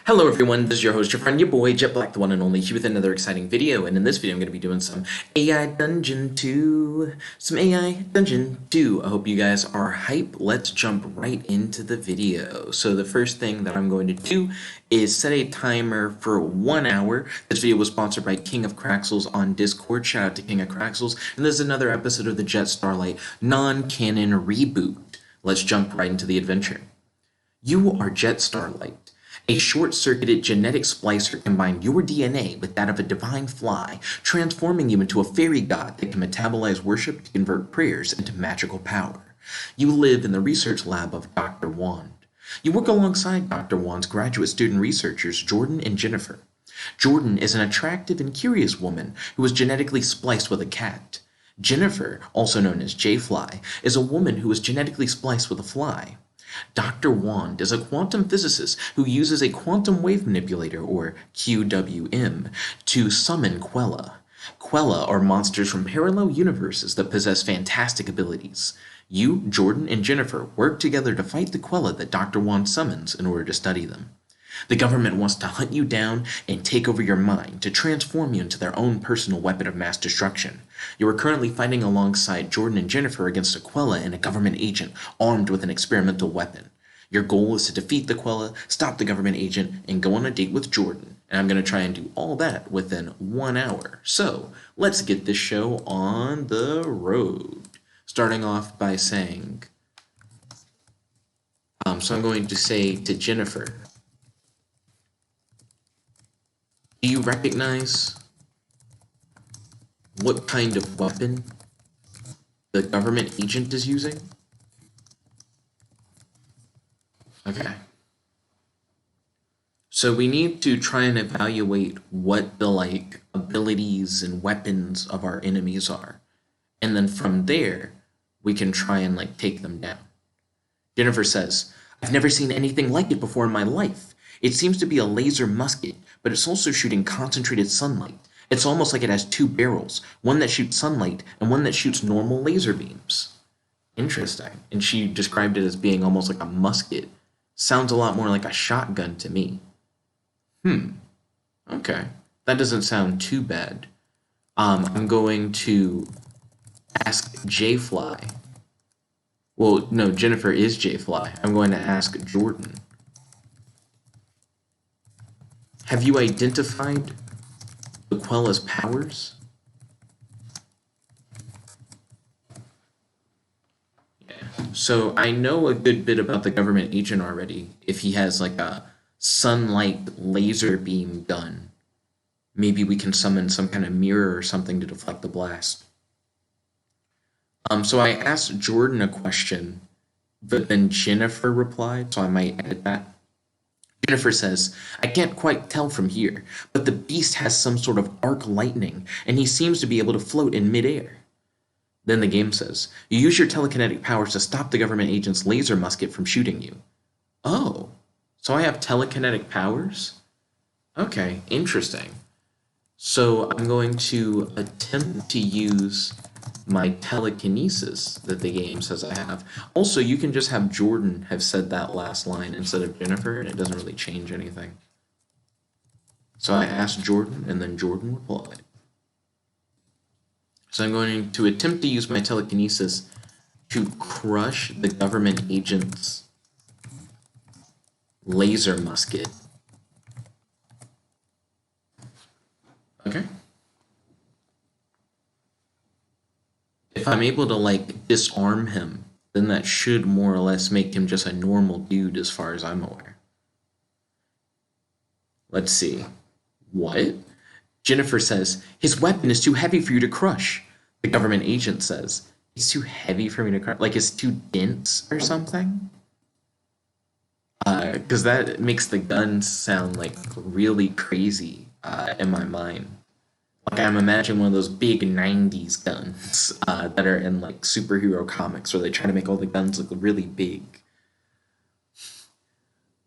Hello everyone, this is your host, your friend, your boy, Jet Black, the one and only, here with another exciting video, and in this video I'm going to be doing some AI Dungeon 2. I hope you guys are hype. Let's jump right into the video. So the first thing that I'm going to do is set a timer for 1 hour. This video was sponsored by King of Craxels on Discord. Shout out to King of Craxels. And this is another episode of the Jet Starlight Non-Canon Reboot. Let's jump right into the adventure. You are Jet Starlight. A short-circuited genetic splicer combined your DNA with that of a divine fly, transforming you into a fairy god that can metabolize worship to convert prayers into magical power. You live in the research lab of Dr. Wand. You work alongside Dr. Wand's graduate student researchers, Jordan and Jennifer. Jordan is an attractive and curious woman who was genetically spliced with a cat. Jennifer, also known as J-Fly, is a woman who was genetically spliced with a fly. Dr. Wand is a quantum physicist who uses a quantum wave manipulator, or QWM, to summon Qwella. Qwella are monsters from parallel universes that possess fantastic abilities. You, Jordan, and Jennifer work together to fight the Qwella that Dr. Wand summons in order to study them. The government wants to hunt you down and take over your mind to transform you into their own personal weapon of mass destruction. You are currently fighting alongside Jordan and Jennifer against a Qwella and a government agent armed with an experimental weapon. Your goal is to defeat the Qwella, stop the government agent, and go on a date with Jordan. And I'm going to try and do all that within 1 hour. So, let's get this show on the road. Starting off by saying, so I'm going to say to Jennifer, do you recognize what kind of weapon the government agent is using? Okay. So we need to try and evaluate what the abilities and weapons of our enemies are. And then from there, we can try and take them down. Jennifer says, I've never seen anything like it before in my life. It seems to be a laser musket, but it's also shooting concentrated sunlight. It's almost like it has two barrels, one that shoots sunlight and one that shoots normal laser beams. Interesting. And she described it as being almost like a musket. Sounds a lot more like a shotgun to me. Okay. That doesn't sound too bad. I'm going to ask J-Fly. Well, no, Jennifer is J-Fly. I'm going to ask Jordan. Have you identified the Qwella's powers? Yeah. So I know a good bit about the government agent already. If he has a sunlight laser beam gun, maybe we can summon some kind of mirror or something to deflect the blast. So I asked Jordan a question, but then Jennifer replied, so I might edit that. Jennifer says, I can't quite tell from here, but the beast has some sort of arc lightning, and he seems to be able to float in midair. Then the game says, you use your telekinetic powers to stop the government agent's laser musket from shooting you. Oh, so I have telekinetic powers? Okay, interesting. So I'm going to attempt to use my telekinesis that the game says I have. Also, you can just have Jordan have said that last line instead of Jennifer, and it doesn't really change anything. So I asked Jordan, and then Jordan replied. So I'm going to attempt to use my telekinesis to crush the government agent's laser musket. Okay. If I'm able to disarm him, then that should more or less make him just a normal dude as far as I'm aware. Let's see. What? Jennifer says, his weapon is too heavy for you to crush. The government agent says, it's too heavy for me to crush? It's too dense or something? Because that makes the gun sound really crazy in my mind. I'm imagining one of those big 90s guns that are in superhero comics where they try to make all the guns look really big.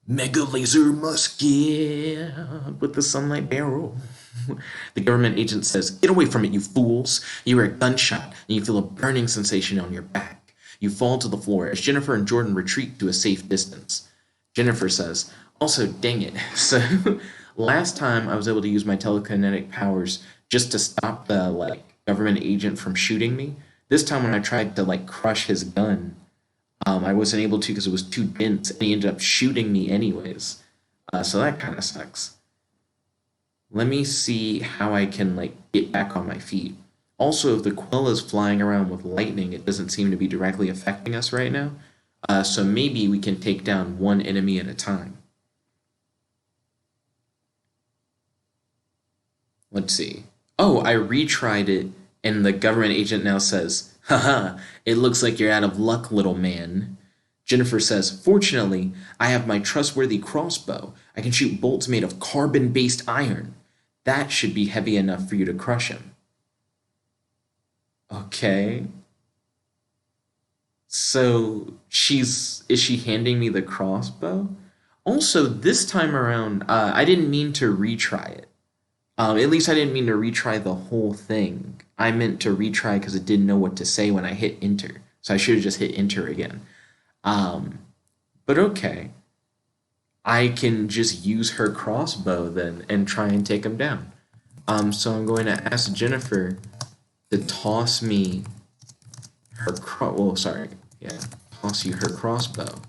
Mega laser musket with the sunlight barrel. The government agent says, get away from it, you fools. You hear a gunshot and you feel a burning sensation on your back. You fall to the floor as Jennifer and Jordan retreat to a safe distance. Jennifer says, also, dang it. So, last time I was able to use my telekinetic powers just to stop the, like, government agent from shooting me. This time when I tried to, like, crush his gun, I wasn't able to because it was too dense, and he ended up shooting me anyways. So that kind of sucks. Let me see how I can, like, get back on my feet. Also, if the Qwella's flying around with lightning, it doesn't seem to be directly affecting us right now. So maybe we can take down one enemy at a time. Let's see. Oh, I retried it, and the government agent now says, haha, it looks like you're out of luck, little man. Jennifer says, fortunately, I have my trustworthy crossbow. I can shoot bolts made of carbon-based iron. That should be heavy enough for you to crush him. Okay. So is she handing me the crossbow? Also, this time around, I didn't mean to retry it. At least I didn't mean to retry the whole thing. I meant to retry because it didn't know what to say when I hit enter. So I should have just hit enter again. But okay. I can just use her crossbow then and try and take him down. So I'm going to ask Jennifer to toss me her toss you her crossbow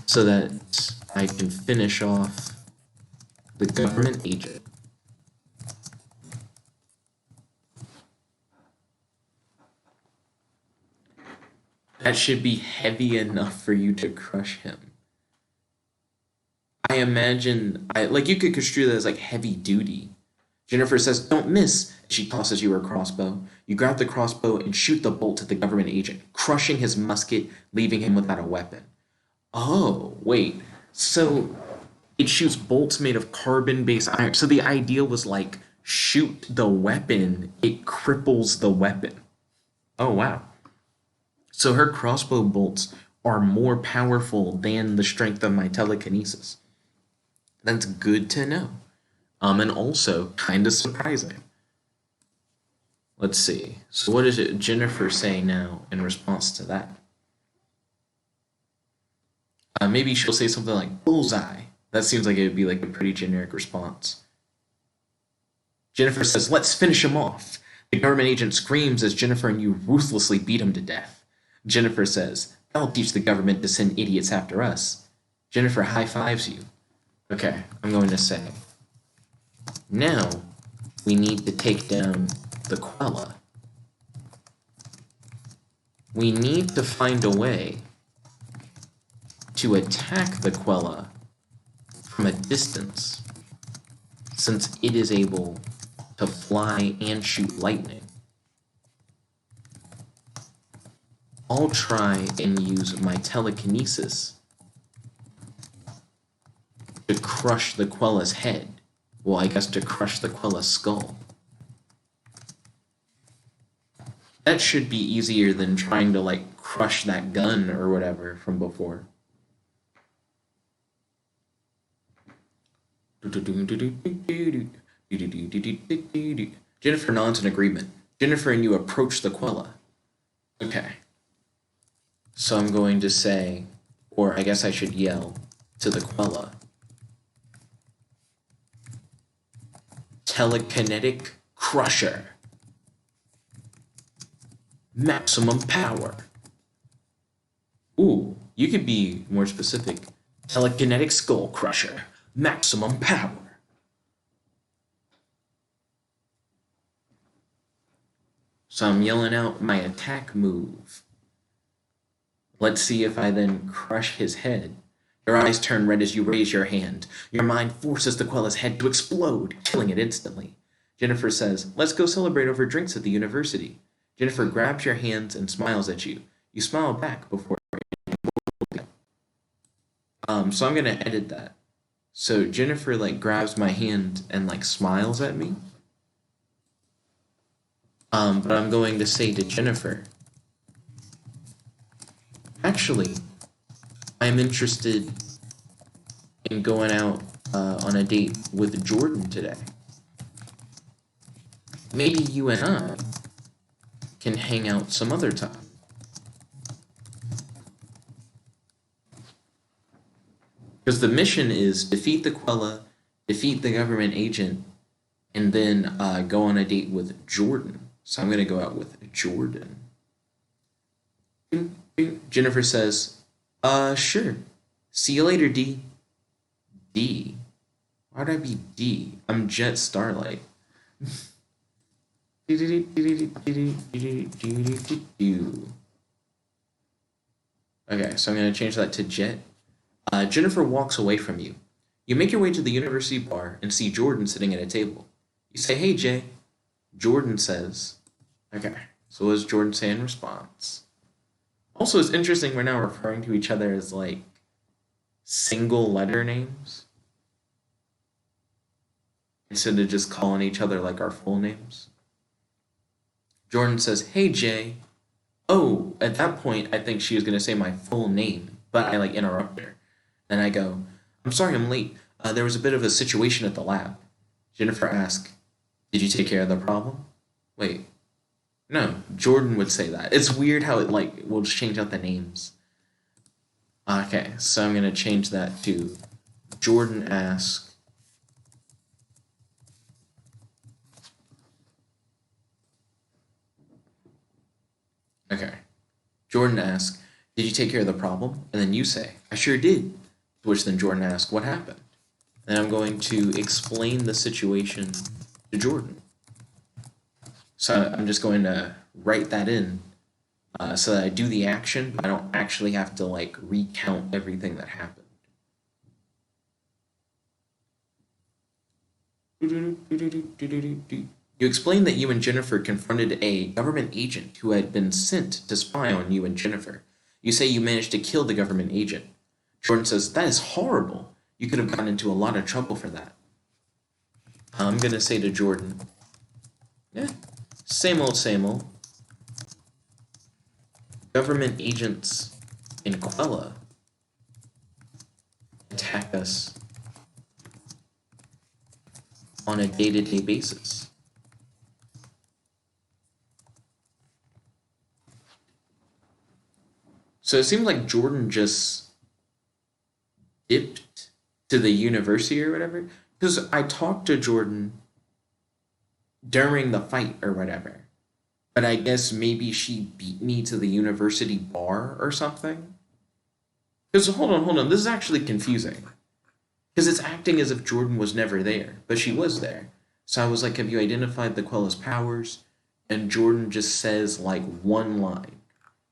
so that I can finish off the government agent. That should be heavy enough for you to crush him. I imagine, like you could construe that as like heavy duty. Jennifer says, don't miss. She tosses you her crossbow. You grab the crossbow and shoot the bolt at the government agent, crushing his musket, leaving him without a weapon. Oh, wait. So it shoots bolts made of carbon-based iron. So the idea was like, shoot the weapon, it cripples the weapon. Oh, wow. So her crossbow bolts are more powerful than the strength of my telekinesis. That's good to know. And also kind of surprising. Let's see. So what is it Jennifer saying now in response to that? Maybe she'll say something like bullseye. That seems like it would be like a pretty generic response. Jennifer says, let's finish him off. The government agent screams as Jennifer and you ruthlessly beat him to death. Jennifer says, that'll teach the government to send idiots after us. Jennifer high-fives you. Okay, I'm going to say, now we need to take down the Qwella. We need to find a way to attack the Qwella from a distance, since it is able to fly and shoot lightning. I'll try and use my telekinesis to crush the Qwella's head. Well, I guess to crush the Qwella's skull. That should be easier than trying to, like, crush that gun or whatever from before. Jennifer nods in agreement. Jennifer and you approach the Qwella. Okay. So I'm going to say, or I guess I should yell to the Qwella, telekinetic crusher. Maximum power. Ooh, you could be more specific. Telekinetic skull crusher. Maximum power. So I'm yelling out my attack move. Let's see if I then crush his head. Your eyes turn red as you raise your hand. Your mind forces the Qwella's head to explode, killing it instantly. Jennifer says, let's go celebrate over drinks at the university. Jennifer grabs your hands and smiles at you. You smile back before. So I'm gonna edit that. So Jennifer like grabs my hand and like smiles at me. But I'm going to say to Jennifer, actually, I'm interested in going out on a date with Jordan today. Maybe you and I can hang out some other time. Because the mission is defeat the Qwella, defeat the government agent, and then go on a date with Jordan. So I'm going to go out with Jordan. Jennifer says, sure. See you later, D. D. Why'd I be D? I'm Jet Starlight. Okay, so I'm going to change that to Jet. Jennifer walks away from you. You make your way to the university bar and see Jordan sitting at a table. You say, hey, Jay. Jordan says, okay, so what does Jordan say in response? Also, it's interesting we're now referring to each other as, like, single letter names instead of just calling each other, like, our full names. Jordan says, hey, Jay. Oh, at that point, I think she was going to say my full name, but I, like, interrupt her. And I go, I'm sorry I'm late. There was a bit of a situation at the lab. Jennifer asks, did you take care of the problem? Wait. No, Jordan would say that. It's weird how it, like, we'll just change out the names. Okay, so I'm going to change that to Jordan asks, okay. Jordan asks, did you take care of the problem? And then you say, I sure did. To which then Jordan asks, what happened? And I'm going to explain the situation to Jordan. So I'm just going to write that in so that I do the action, but I don't actually have to, like, recount everything that happened. You explain that you and Jennifer confronted a government agent who had been sent to spy on you and Jennifer. You say you managed to kill the government agent. Jordan says, that is horrible. You could have gotten into a lot of trouble for that. I'm going to say to Jordan, yeah, same old, same old. Government agents in Qwella attack us on a day-to-day basis. So it seems like Jordan just dipped to the university or whatever. Because I talked to Jordan during the fight or whatever. But I guess maybe she beat me to the university bar or something. Because hold on, this is actually confusing. Because it's acting as if Jordan was never there, but she was there. So I was like, have you identified the Qwella's powers? And Jordan just says, like, one line.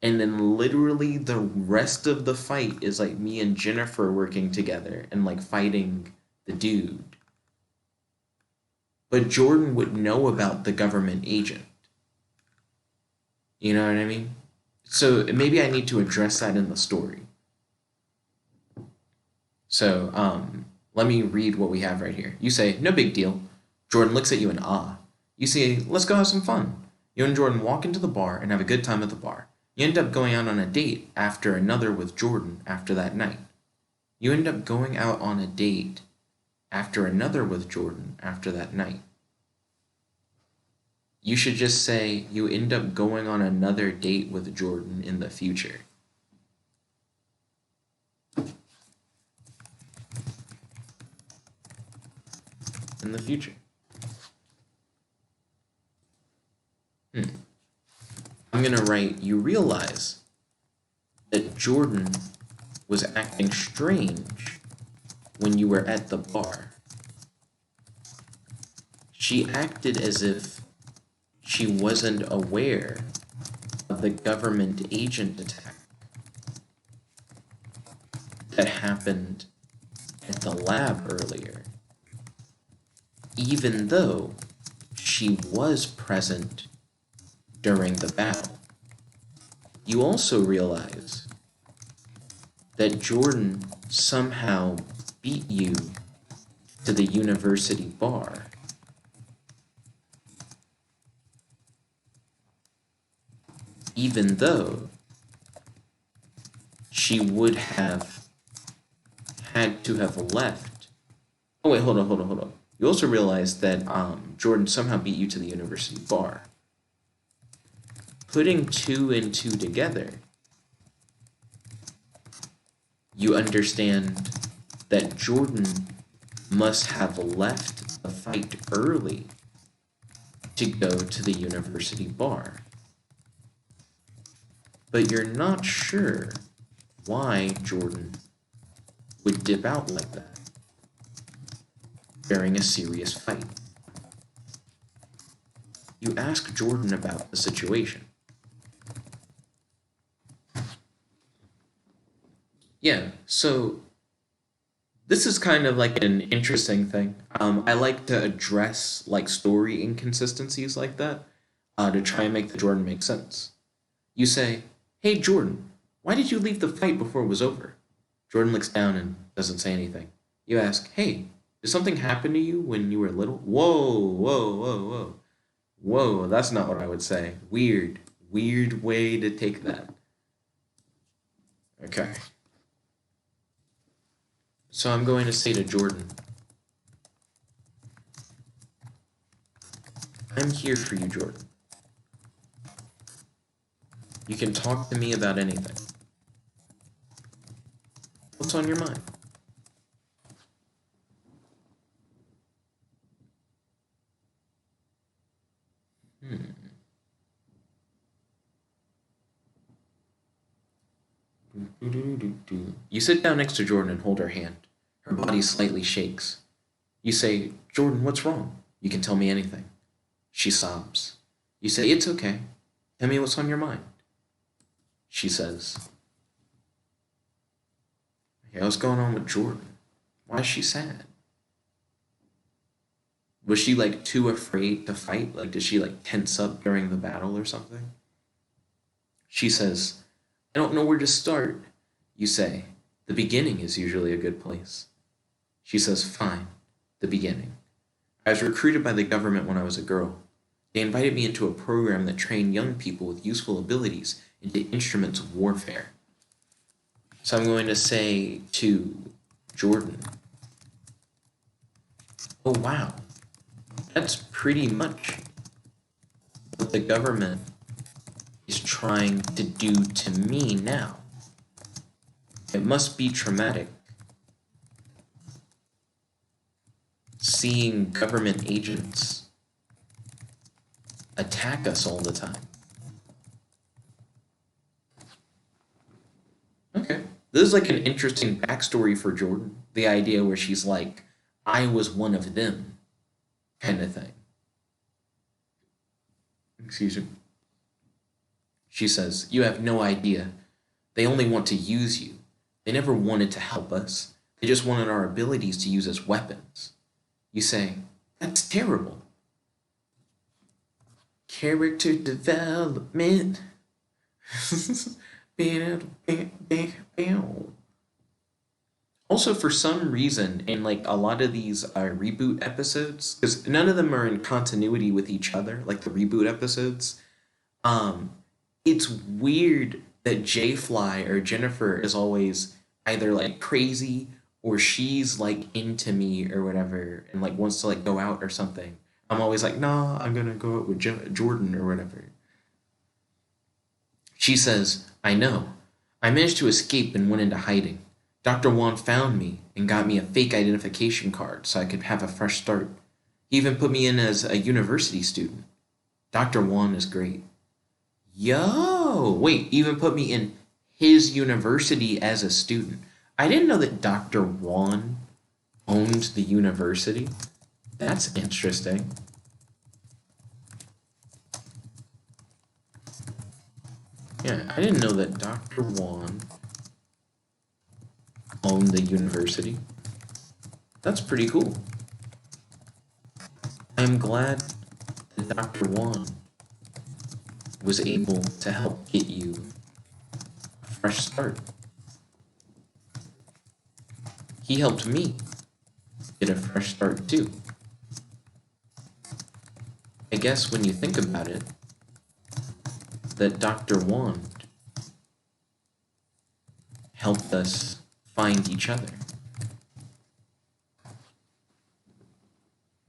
And then literally the rest of the fight is, like, me and Jennifer working together and, like, fighting the dude. But Jordan would know about the government agent. You know what I mean? So maybe I need to address that in the story. So, let me read what we have right here. You say, no big deal. Jordan looks at you in awe. You say, let's go have some fun. You and Jordan walk into the bar and have a good time at the bar. You end up going out on a date after another with Jordan after that night. You end up going out on a date after another with Jordan after that night. You should just say you end up going on another date with Jordan in the future. In the future. I'm going to write, you realize that Jordan was acting strange when you were at the bar. She acted as if she wasn't aware of the government agent attack that happened at the lab earlier, even though she was present during the battle. You also realize that Jordan somehow beat you to the university bar. Even though she would have had to have left. Oh wait, hold on. You also realize that Jordan somehow beat you to the university bar. Putting two and two together, you understand that Jordan must have left the fight early to go to the university bar. But you're not sure why Jordan would dip out like that during a serious fight. You ask Jordan about the situation. Yeah, so this is kind of like an interesting thing. I like to address like story inconsistencies like that to try and make the Jordan make sense. You say, "Hey Jordan, why did you leave the fight before it was over?" Jordan looks down and doesn't say anything. You ask, "Hey, did something happen to you when you were little?" Whoa, whoa, whoa, whoa. Whoa, that's not what I would say. Weird way to take that. Okay. So I'm going to say to Jordan, "I'm here for you, Jordan. You can talk to me about anything. What's on your mind?" You sit down next to Jordan and hold her hand. Her body slightly shakes. You say, "Jordan, what's wrong? You can tell me anything." She sobs. You say, "It's okay. Tell me what's on your mind." She says, "Okay, what's going on with Jordan? Why is she sad? Was she like too afraid to fight? Like, did she like tense up during the battle or something?" She says, "I don't know where to start." You say, "The beginning is usually a good place." She says, "Fine, the beginning. I was recruited by the government when I was a girl. They invited me into a program that trained young people with useful abilities into instruments of warfare." So I'm going to say to Jordan, "Oh wow, that's pretty much what the government is trying to do to me now. It must be traumatic seeing government agents attack us all the time." Okay. This is like an interesting backstory for Jordan. The idea where she's like, "I was one of them," kind of thing. Excuse me. She says, "You have no idea. They only want to use you. They never wanted to help us. They just wanted our abilities to use as weapons." You say, "That's terrible." Character development. Also, for some reason, in like a lot of these reboot episodes, because none of them are in continuity with each other, like the reboot episodes, um, it's weird that J-Fly or Jennifer is always either like crazy or she's like into me or whatever and like wants to like go out or something. I'm always like, "Nah, I'm gonna go out with Jordan or whatever." She says, "I know. I managed to escape and went into hiding. Dr. Wan found me and got me a fake identification card so I could have a fresh start. He even put me in as a university student. Dr. Wan is great." Yo, wait, even put me in his university as a student. I didn't know that Dr. Wan owned the university. That's interesting. Yeah, I didn't know that Dr. Wan owned the university. That's pretty cool. I'm glad that Dr. Wan was able to help get you a fresh start. He helped me get a fresh start too. I guess when you think about it, that Dr. Wan helped us find each other.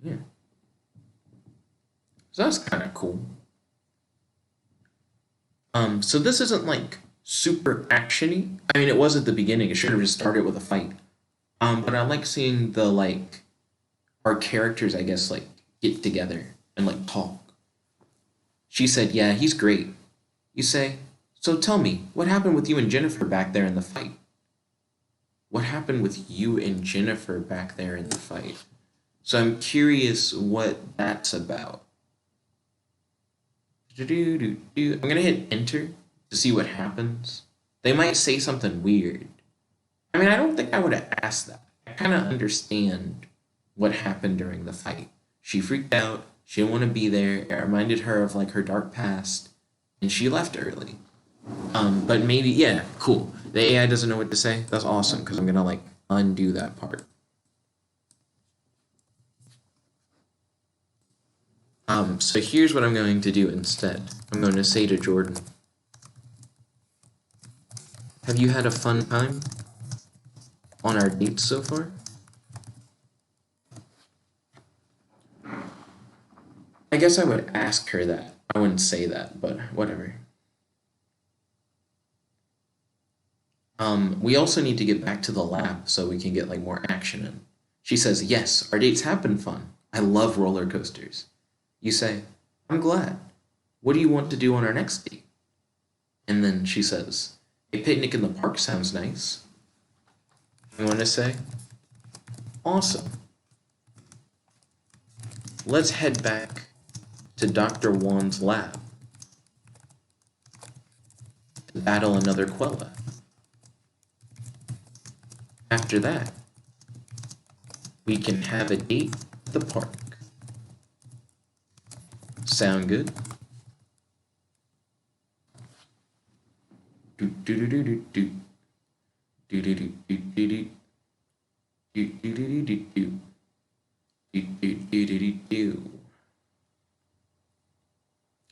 Yeah. So that's kind of cool. So this isn't like super actiony. I mean, it was at the beginning. It should have just started with a fight. But but I like seeing the, like, our characters, I guess, like, get together and, like, talk. She said, yeah, he's great. You say, so tell me, what happened with you and Jennifer back there in the fight? What happened with you and Jennifer back there in the fight? So I'm curious what that's about. I'm going to hit enter to see what happens. They might say something weird. I mean, I don't think I would have asked that. I kind of understand what happened during the fight. She freaked out. She didn't want to be there. It reminded her of, like, her dark past. And she left early. But maybe, yeah, cool. The AI doesn't know what to say. That's awesome, because I'm going to, like, undo that part. So here's what I'm going to do instead. I'm going to say to Jordan, have you had a fun time on our dates so far? I guess I would ask her that. I wouldn't say that, but whatever. We also need to get back to the lab so we can get, like, more action in. She says, yes, our dates have been fun. I love roller coasters. You say, I'm glad. What do you want to do on our next date? And then she says, a picnic in the park sounds nice. I want to say, awesome. Let's head back to Dr. Wan's lab to battle another Qwella. After that, we can have a date at the park. Sound good?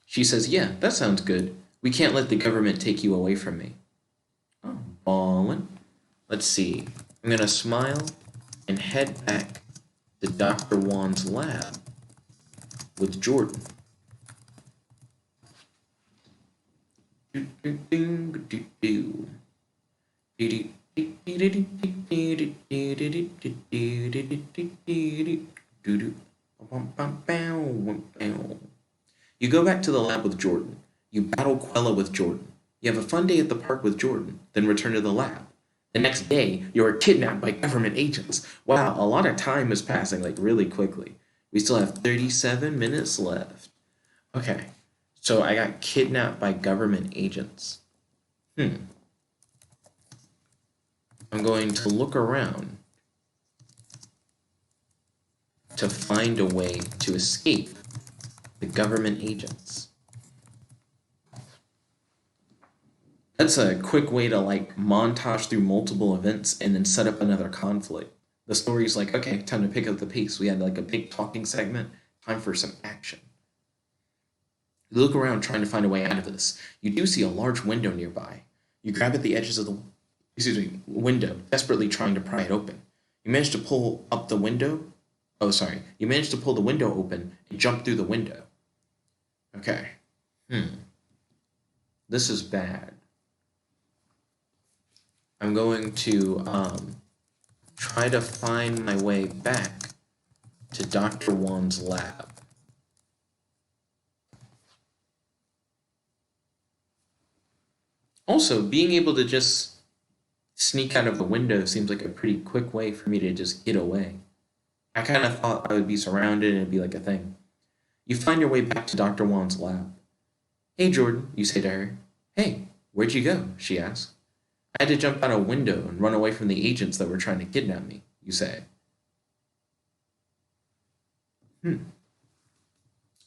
She says, yeah, that sounds good. We can't let the government take you away from me. Oh, ballin'. Let's see. I'm gonna smile and head back to Dr. Wan's lab with Jordan. You go back to the lab with Jordan. You battle Qwella with Jordan. You have a fun day at the park with Jordan, then return to the lab. The next day, you are kidnapped by government agents. Wow, a lot of time is passing, like, really quickly. We still have 37 minutes left. Okay, so I got kidnapped by government agents. I'm going to look around to find a way to escape the government agents. That's a quick way to, like, montage through multiple events and then set up another conflict. The story's like, okay, time to pick up the pace. We had, like, a big talking segment. Time for some action. You look around trying to find a way out of this. You do see a large window nearby. You grab at the edges of the window, desperately trying to pry it open. You manage to pull up the window. You manage to pull the window open and jump through the window. Okay. This is bad. I'm going to try to find my way back to Dr. Wan's lab. Also, being able to just sneak out of a window seems like a pretty quick way for me to just get away. I kind of thought I would be surrounded and it'd be like a thing. You find your way back to Dr. Wan's lab. Hey, Jordan, you say to her. Hey, where'd you go? She asks. I had to jump out a window and run away from the agents that were trying to kidnap me, you say.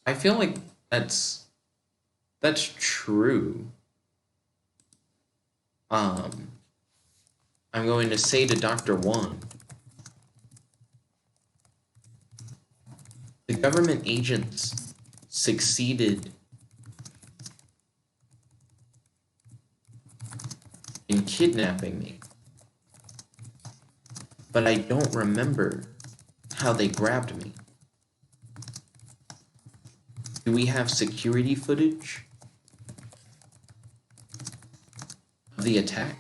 I feel like that's true. I'm going to say to Dr. Wan, the government agents succeeded in kidnapping me, but I don't remember how they grabbed me. Do we have security footage of the attack?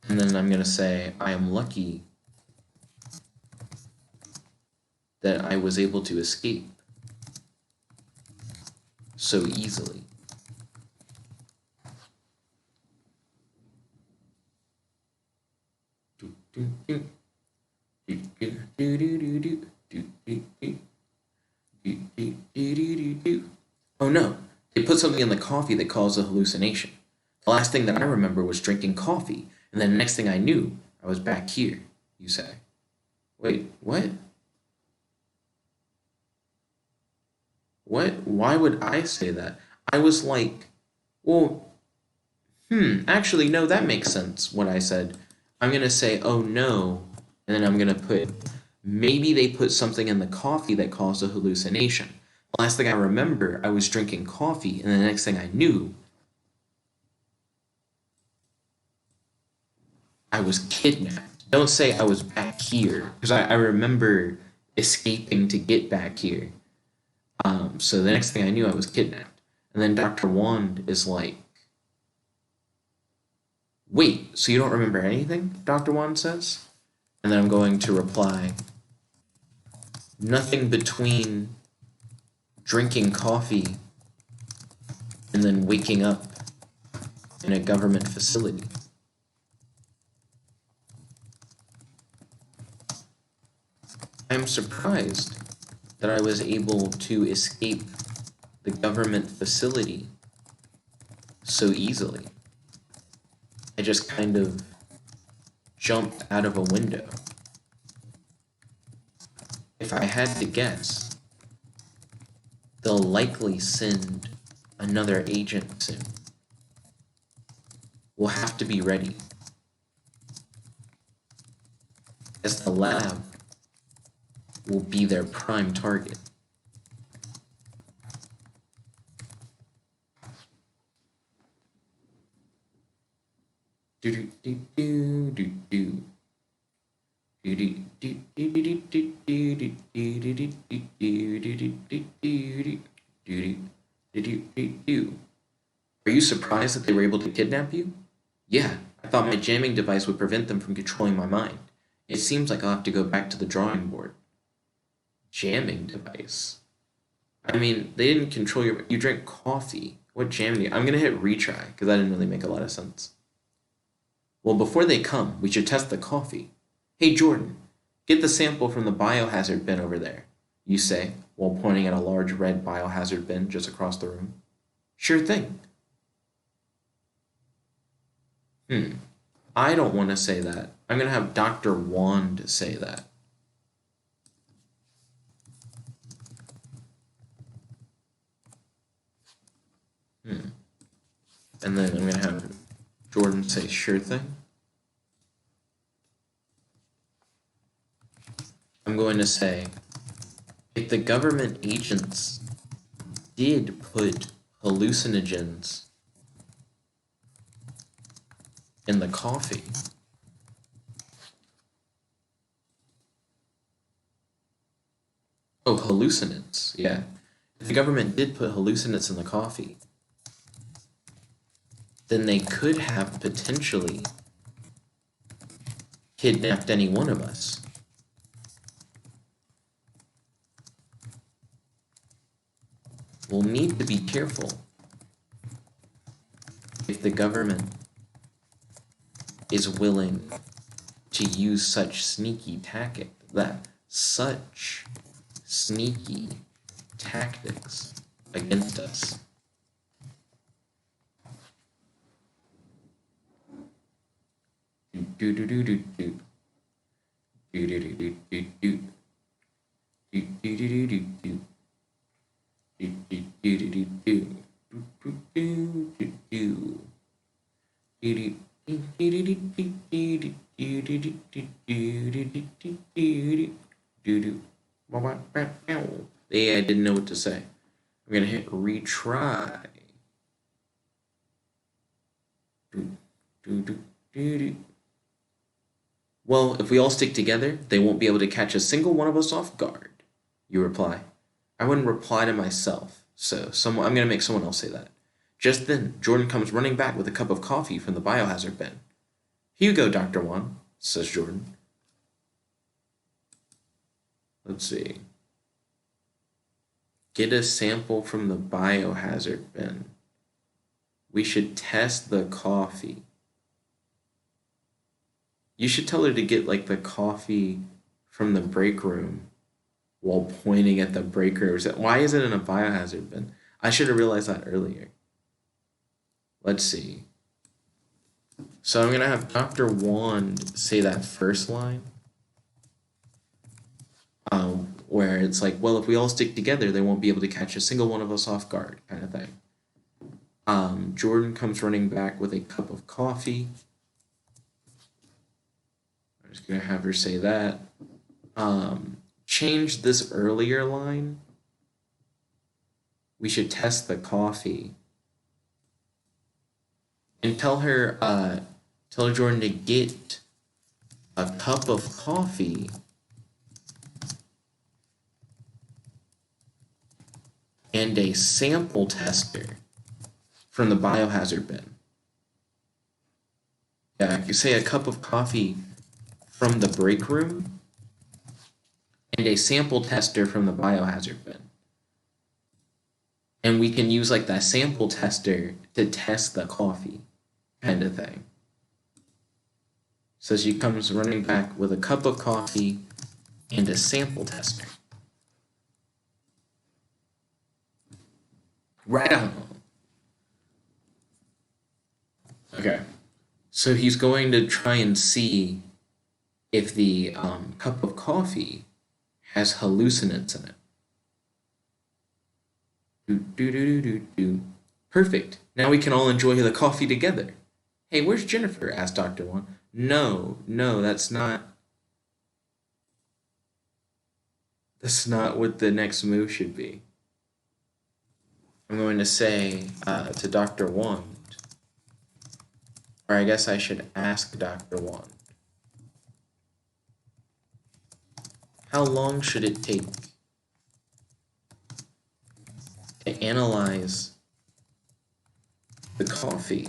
And then I'm going to say, I am lucky that I was able to escape so easily. Oh no, they put something in the coffee that caused a hallucination. The last thing that I remember was drinking coffee, and then the next thing I knew, I was back here, you say. Wait, what? What? Why would I say that? I was like, well, actually, no, that makes sense, what I said. I'm going to say, oh no, and then I'm going to put, maybe they put something in the coffee that caused a hallucination. The last thing I remember, I was drinking coffee, and the next thing I knew, I was kidnapped. Don't say I was back here, because I remember escaping to get back here. So the next thing I knew, I was kidnapped. And then Dr. Wand is like, wait, so you don't remember anything? Dr. Wand says. And then I'm going to reply, nothing between drinking coffee and then waking up in a government facility. I'm surprised that I was able to escape the government facility so easily. I just kind of jumped out of a window. If I had to guess, they'll likely send another agent soon. We'll have to be ready, as the lab will be their prime target. Are you surprised that they were able to kidnap you? Yeah, I thought my jamming device would prevent them from controlling my mind. It seems like I'll have to go back to the drawing board. Jamming device? I mean, they didn't control you drank coffee. What jamming? I'm gonna hit retry, because that didn't really make a lot of sense. Well, before they come, we should test the coffee. Hey, Jordan, get the sample from the biohazard bin over there, you say, while pointing at a large red biohazard bin just across the room. Sure thing. I don't want to say that. I'm going to have Dr. Wand say that. And then I'm going to have Jordan say sure thing. I'm going to say, if the government agents did put hallucinogens in the coffee, oh, hallucinants, yeah. If the government did put hallucinants in the coffee, then they could have potentially kidnapped any one of us. We'll need to be careful if the government is willing to use such sneaky tactics against us. Yeah, I didn't know what to say. I'm gonna hit retry. Well, if we all stick together, they won't be able to catch a single one of us off guard. You reply. I wouldn't reply to myself, so I'm gonna make someone else say that. Just then, Jordan comes running back with a cup of coffee from the biohazard bin. Here you go, Dr. Wan, says Jordan. Let's see. Get a sample from the biohazard bin. We should test the coffee. You should tell her to get like the coffee from the break room while pointing at the break room. Why is it in a biohazard bin? I should have realized that earlier. Let's see. So I'm going to have Dr. Wand say that first line. Where it's like, well, if we all stick together, they won't be able to catch a single one of us off guard, kind of thing. Jordan comes running back with a cup of coffee. I'm just going to have her say that. Change this earlier line. We should test the coffee. And tell Jordan to get a cup of coffee and a sample tester from the biohazard bin. Yeah, I could say a cup of coffee from the break room and a sample tester from the biohazard bin. And we can use like that sample tester to test the coffee, kind of thing. So she comes running back with a cup of coffee and a sample tester. Right on. Okay. So he's going to try and see if the cup of coffee has hallucinants in it. Perfect. Now we can all enjoy the coffee together. Hey, where's Jennifer? Asked Dr. Wan. No, that's not what the next move should be. I'm going to say to Dr. Wand, or I guess I should ask Dr. Wand, how long should it take to analyze the coffee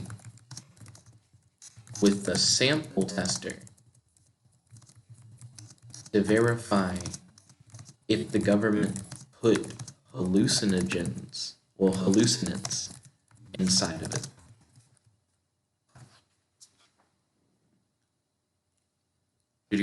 with the sample tester to verify if the government put hallucinants inside of it? It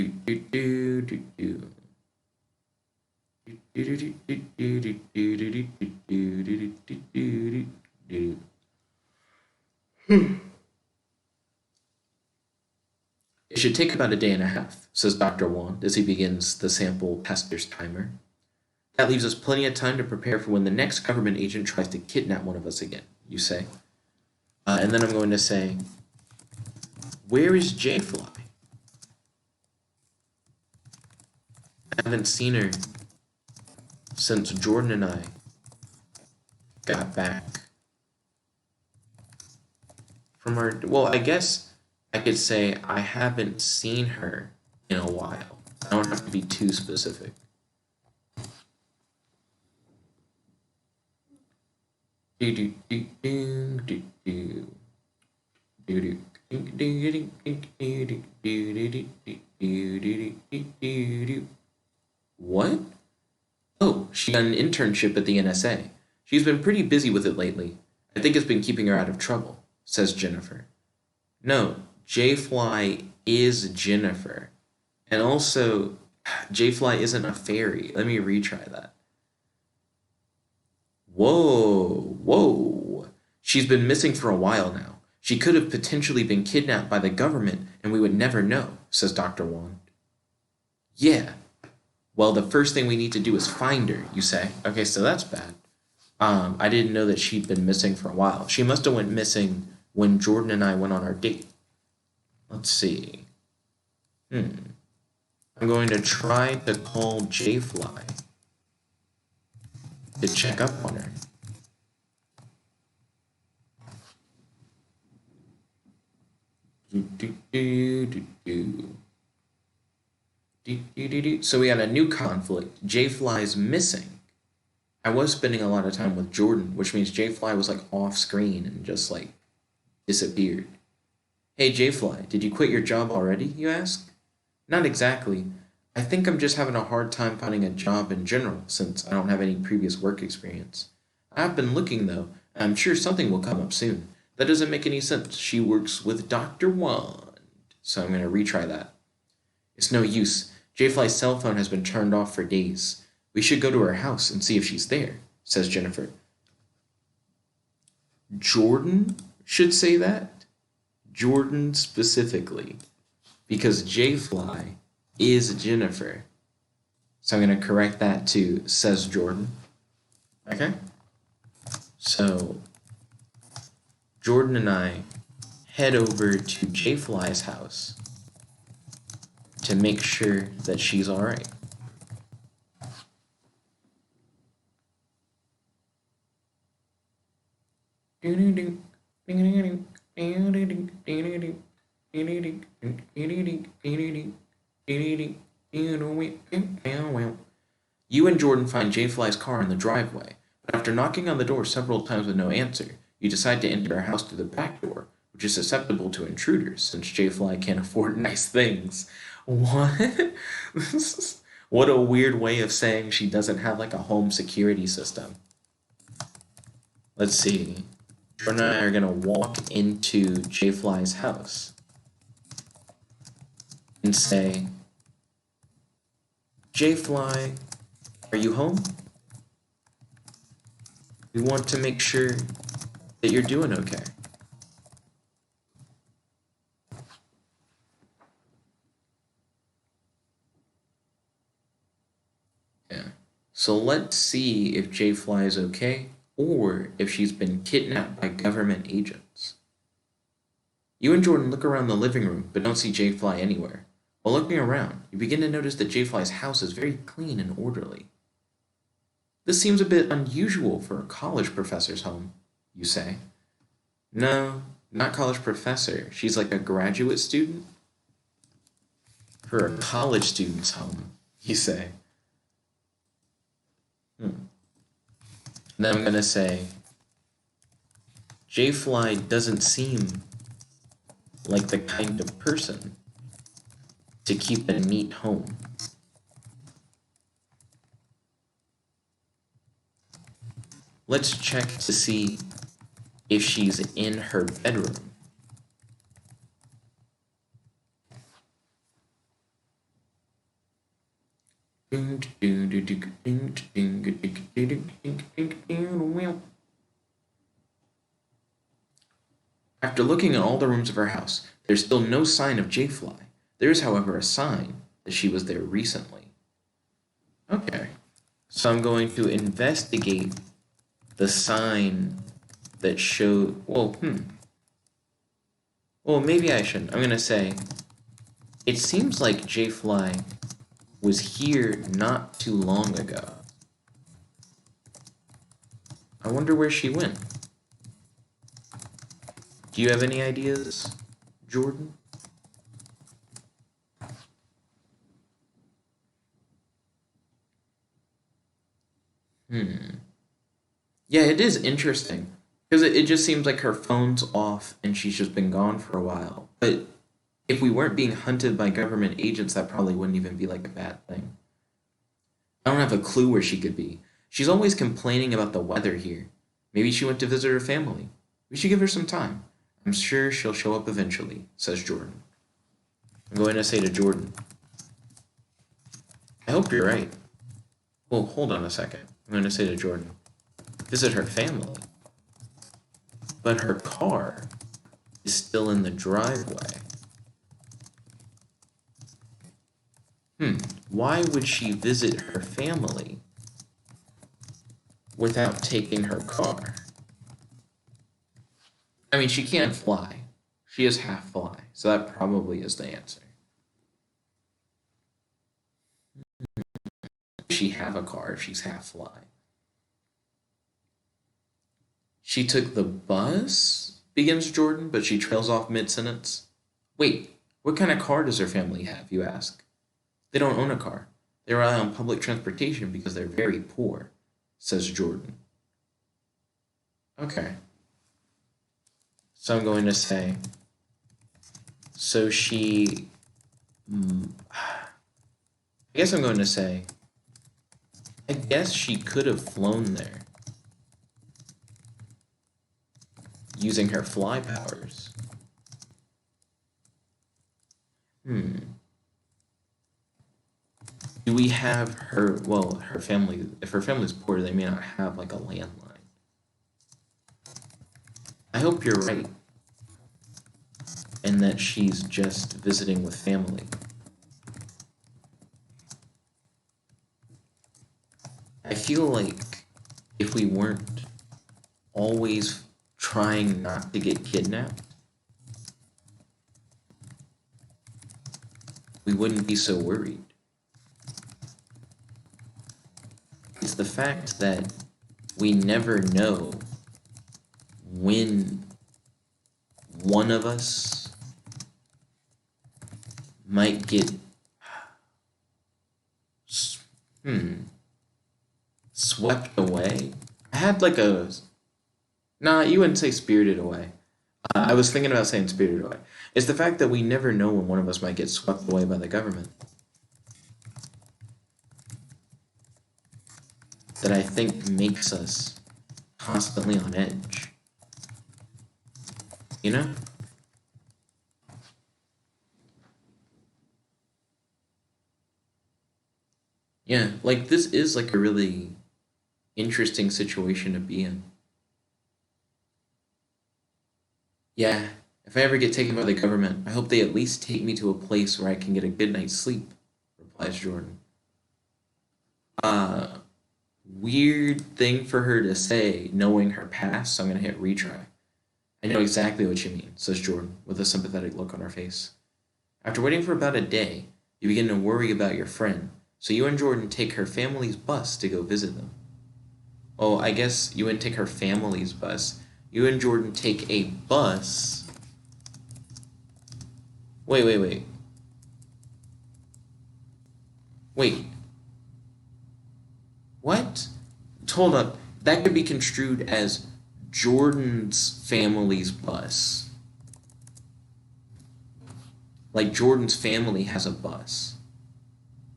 should take about a day and a half, says Dr. Wand as he begins the sample tester's timer. That leaves us plenty of time to prepare for when the next government agent tries to kidnap one of us again, you say. And then I'm going to say, where is J-Fly? I haven't seen her since Jordan and I got back from our... Well, I guess I could say I haven't seen her in a while. I don't have to be too specific. What? Oh, she got an internship at the NSA. She's been pretty busy with it lately. I think it's been keeping her out of trouble, says Jennifer. No, J-Fly is Jennifer. And also, J-Fly isn't a fairy. Let me retry that. Whoa. She's been missing for a while now. She could have potentially been kidnapped by the government and we would never know, says Dr. Wand. Yeah. Well, the first thing we need to do is find her, you say. Okay, so that's bad. I didn't know that she'd been missing for a while. She must have went missing when Jordan and I went on our date. Let's see. I'm going to try to call J-Fly to check up on her. So we had a new conflict. J-Fly's missing. I was spending a lot of time with Jordan, which means J-Fly was like off screen and just like disappeared. Hey J-Fly, did you quit your job already, you ask? Not exactly. I think I'm just having a hard time finding a job in general, since I don't have any previous work experience. I've been looking though, and I'm sure something will come up soon. That doesn't make any sense. She works with Dr. Wand. So I'm gonna retry that. It's no use. J-Fly's cell phone has been turned off for days. We should go to her house and see if she's there, says Jennifer. Jordan should say that? Jordan specifically. Because J-Fly is Jennifer. So I'm going to correct that to says Jordan. Okay? So Jordan and I head over to J-Fly's house to make sure that she's all right. You and Jordan find J-Fly's car in the driveway, but after knocking on the door several times with no answer, you decide to enter her house through the back door, which is susceptible to intruders since J-Fly can't afford nice things. What? What a weird way of saying she doesn't have like a home security system. Let's see. Jordan and I are gonna walk into J-Fly's house and say, J-Fly, are you home? We want to make sure that you're doing okay. Yeah. So let's see if J-Fly is okay or if she's been kidnapped by government agents. You and Jordan look around the living room but don't see J-Fly anywhere. While looking around, you begin to notice that J-Fly's house is very clean and orderly. This seems a bit unusual for a college professor's home, you say. No, not college professor. She's like a graduate student. For a college student's home, you say. Then I'm gonna say, J-Fly doesn't seem like the kind of person to keep a neat home. Let's check to see if she's in her bedroom. After looking in all the rooms of her house, there's still no sign of J-Fly. There is, however, a sign that she was there recently. Okay, so I'm going to investigate the sign that showed, well, maybe I shouldn't. I'm going to say, it seems like J-Fly was here not too long ago. I wonder where she went. Do you have any ideas, Jordan? Yeah, it is interesting. Because it just seems like her phone's off and she's just been gone for a while. But if we weren't being hunted by government agents, that probably wouldn't even be like a bad thing. I don't have a clue where she could be. She's always complaining about the weather here. Maybe she went to visit her family. We should give her some time. I'm sure she'll show up eventually, says Jordan. I'm going to say to Jordan, I hope you're right. Well, hold on a second. I'm going to say to Jordan, visit her family. But her car is still in the driveway. Why would she visit her family without taking her car? I mean, she can't fly. She is half fly, so that probably is the answer. Does she have a car if she's half fly? She took the bus, begins Jordan, but she trails off mid-sentence. Wait, what kind of car does her family have, you ask? They don't own a car. They rely on public transportation because they're very poor, says Jordan. Okay. So I'm going to say, So she... I guess I'm going to say... I guess she could have flown there. Using her fly powers. Do we have her... Well, her family... If her family's poor, they may not have, like, a landline. I hope you're right. And that she's just visiting with family. I feel like if we weren't always trying not to get kidnapped, we wouldn't be so worried. It's the fact that we never know when one of us might get swept away. I had like a... Nah, you wouldn't say spirited away. I was thinking about saying spirited away. It's the fact that we never know when one of us might get swept away by the government that I think makes us constantly on edge. You know? Yeah, like this is like a really interesting situation to be in. Yeah, if I ever get taken by the government, I hope they at least take me to a place where I can get a good night's sleep, replies Jordan. Weird thing for her to say, knowing her past, so I'm gonna hit retry. I know exactly what you mean, says Jordan, with a sympathetic look on her face. After waiting for about a day, you begin to worry about your friend, so you and Jordan take her family's bus to go visit them. Oh, I guess you wouldn't take her family's bus. You and Jordan take a bus. Wait. Wait. What? Hold up. That could be construed as Jordan's family's bus. Like Jordan's family has a bus.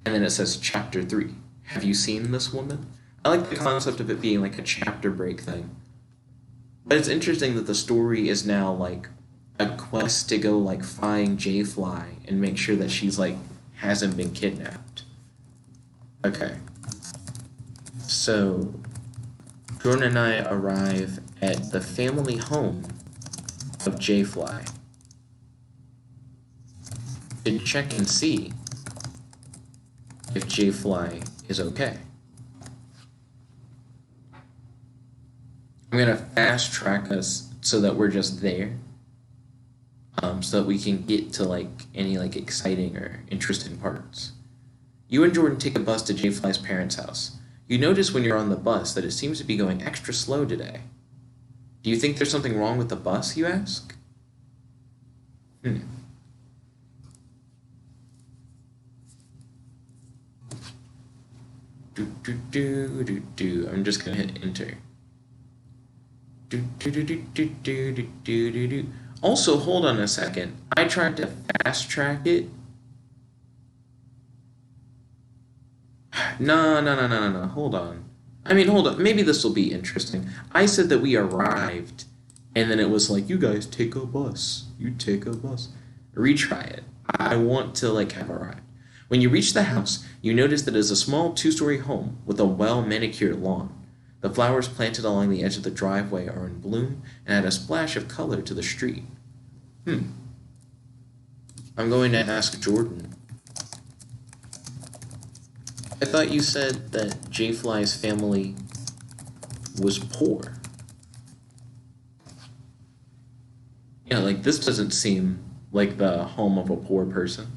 And then it says chapter 3. Have you seen this woman? I like the concept of it being like a chapter break thing. But it's interesting that the story is now like a quest to go like find J-Fly and make sure that she's like hasn't been kidnapped. Okay. So Jordan and I arrive at the family home of J-Fly to check and see if J-Fly is okay. I'm gonna fast track us so that we're just there, so that we can get to like any like exciting or interesting parts. You and Jordan take a bus to J-Fly's parents' house. You notice when you're on the bus that it seems to be going extra slow today. Do you think there's something wrong with the bus, you ask? I'm just gonna hit enter. Also, hold on a second. I tried to fast track it. No. Hold on. Hold on. Maybe this will be interesting. I said that we arrived, and then it was like, you guys take a bus. You take a bus. Retry it. I want to like have arrived. When you reach the house, you notice that it is a small 2-story home with a well-manicured lawn. The flowers planted along the edge of the driveway are in bloom and add a splash of color to the street. I'm going to ask Jordan. I thought you said that J-Fly's family was poor. Yeah, like this doesn't seem like the home of a poor person.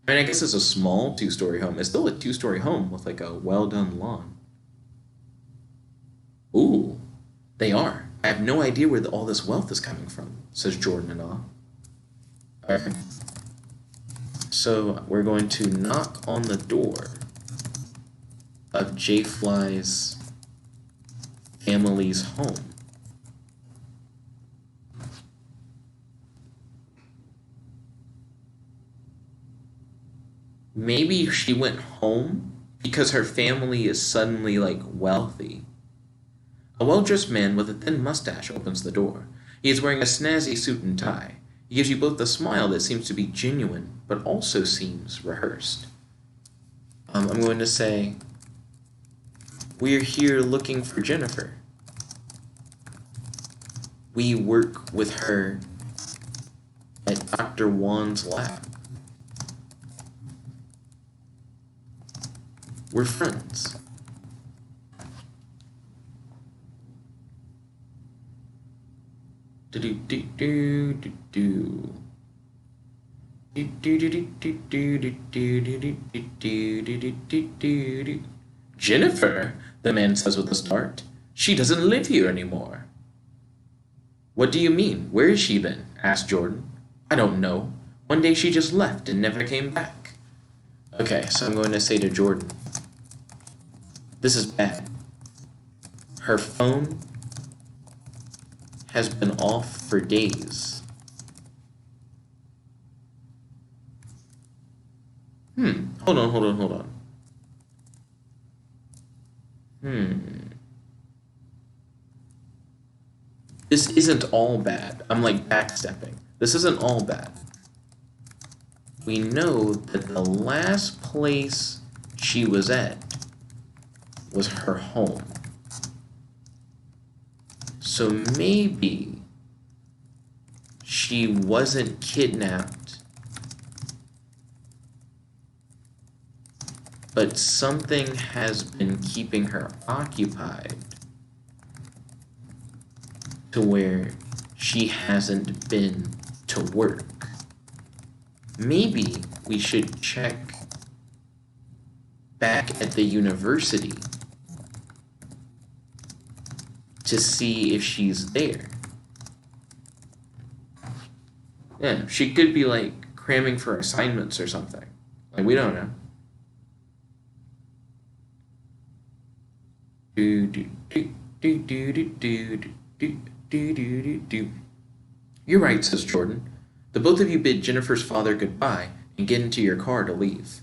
I guess it's a small 2-story home. It's still a 2-story home with like a well-done lawn. Ooh, they are. I have no idea where all this wealth is coming from, says Jordan in awe. Okay. So we're going to knock on the door of J-Fly's family's home. Maybe she went home because her family is suddenly, like, wealthy. A well-dressed man with a thin mustache opens the door. He is wearing a snazzy suit and tie. He gives you both a smile that seems to be genuine, but also seems rehearsed. I'm going to say, we're here looking for Jennifer. We work with her at Dr. Wan's lab. We're friends. Jennifer, the man says with a start. She doesn't live here anymore. What do you mean? Where is she then? Asked Jordan. I don't know. One day she just left and never came back. Okay, so I'm going to say to Jordan, this is bad. Her phone has been off for days. Hold on. This isn't all bad. I'm like backstepping. This isn't all bad. We know that the last place she was at was her home. So maybe she wasn't kidnapped, but something has been keeping her occupied to where she hasn't been to work. Maybe we should check back at the university to see if she's there. Yeah, she could be like cramming for assignments or something. Like, we don't know. You're right, says Jordan. The both of you bid Jennifer's father goodbye and get into your car to leave.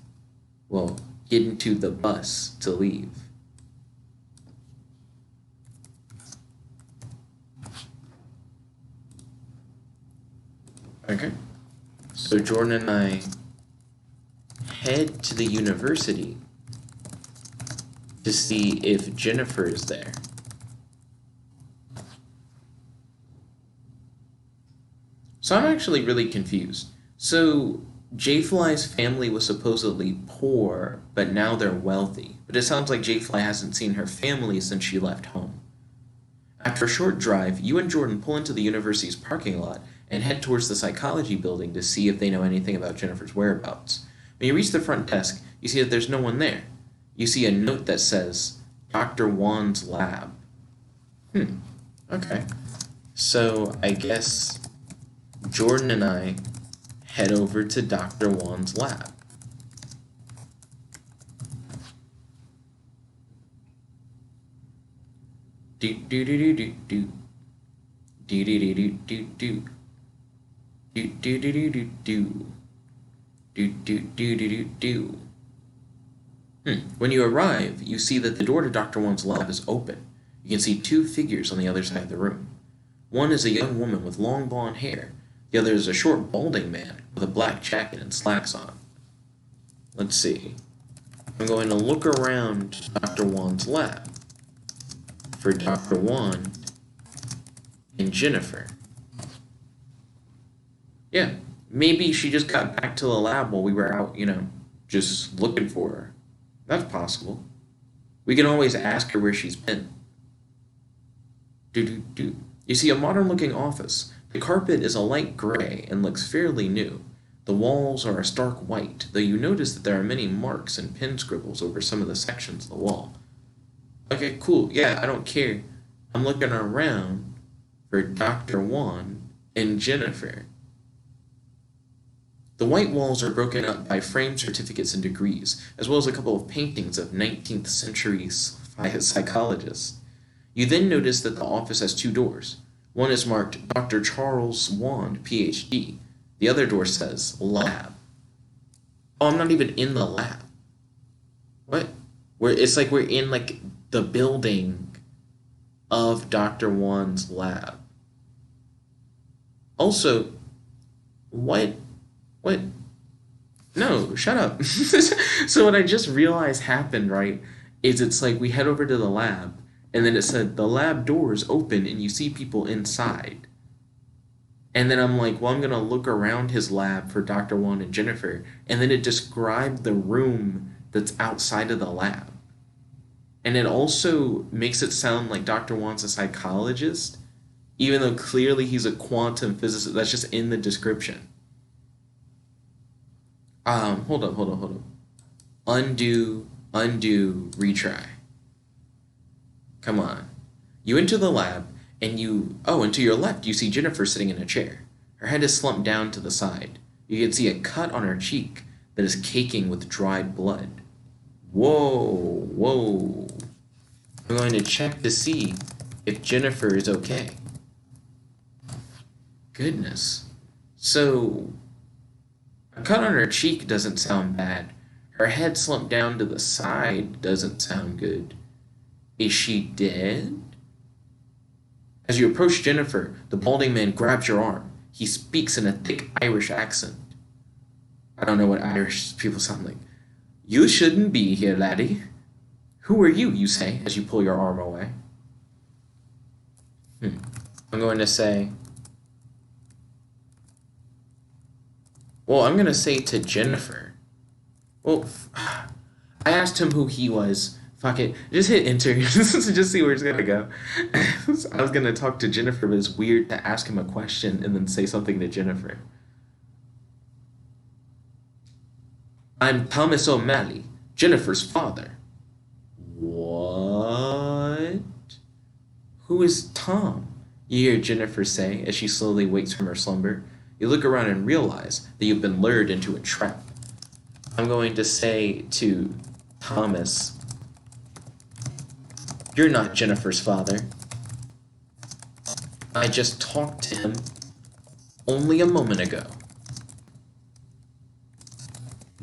Well, get into the bus to leave. Okay. So Jordan and I head to the university to see if Jennifer is there. So I'm actually really confused. So J-Fly's family was supposedly poor, but now they're wealthy. But it sounds like J-Fly hasn't seen her family since she left home. After a short drive, you and Jordan pull into the university's parking lot and head towards the psychology building to see if they know anything about Jennifer's whereabouts. When you reach the front desk, you see that there's no one there. You see a note that says, Dr. Wan's lab. Okay. So I guess Jordan and I head over to Dr. Wan's lab. When you arrive, you see that the door to Dr. Wan's lab is open. You can see two figures on the other side of the room. One is a young woman with long blonde hair. The other is a short, balding man with a black jacket and slacks on. Let's see. I'm going to look around Dr. Wan's lab for Dr. Wan and Jennifer. Yeah, maybe she just got back to the lab while we were out, just looking for her. That's possible. We can always ask her where she's been. You see a modern-looking office. The carpet is a light gray and looks fairly new. The walls are a stark white, though you notice that there are many marks and pen scribbles over some of the sections of the wall. Okay, cool. Yeah, I don't care. I'm looking around for Dr. Wan and Jennifer. The white walls are broken up by framed certificates and degrees, as well as a couple of paintings of 19th century psychologists. You then notice that the office has two doors. One is marked Dr. Charles Wand, Ph.D. The other door says Lab. Oh, I'm not even in the lab. What? It's like we're in like the building of Dr. Wan's lab. Also, what? What? No, shut up. So what I just realized happened, right, is it's like we head over to the lab, and then it said the lab doors open and you see people inside. And then I'm like, well, I'm gonna look around his lab for Dr. Wan and Jennifer, and then it described the room that's outside of the lab. And it also makes it sound like Dr. Wan's a psychologist, even though clearly he's a quantum physicist. That's just in the description. Hold up. Undo, retry. Come on. You enter the lab, and and to your left, you see Jennifer sitting in a chair. Her head is slumped down to the side. You can see a cut on her cheek that is caking with dried blood. Whoa. I'm going to check to see if Jennifer is okay. Goodness. So, a cut on her cheek doesn't sound bad. Her head slumped down to the side doesn't sound good. Is she dead? As you approach Jennifer, the balding man grabs your arm. He speaks in a thick Irish accent. I don't know what Irish people sound like. You shouldn't be here, laddie. Who are you, you say, as you pull your arm away. I'm going to say... Well, I'm going to say to Jennifer. Well, I asked him who he was. Fuck it. Just hit enter. Just see where it's going to go. I was going to talk to Jennifer, but it's weird to ask him a question and then say something to Jennifer. I'm Thomas O'Malley, Jennifer's father. What? Who is Tom? You hear Jennifer say as she slowly wakes from her slumber. You look around and realize that you've been lured into a trap. I'm going to say to Thomas, you're not Jennifer's father. I just talked to him only a moment ago.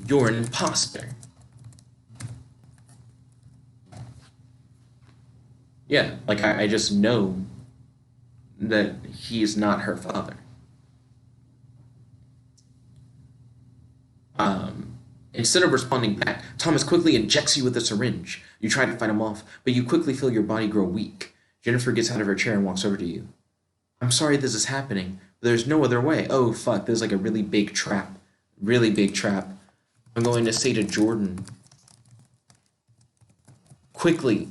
You're an imposter. Yeah, like I just know that he's not her father. Instead of responding back, Thomas quickly injects you with a syringe. You try to fight him off, but you quickly feel your body grow weak. Jennifer gets out of her chair and walks over to you. I'm sorry this is happening, but there's no other way. Oh, fuck, there's like a really big trap. Really big trap. I'm going to say to Jordan, quickly,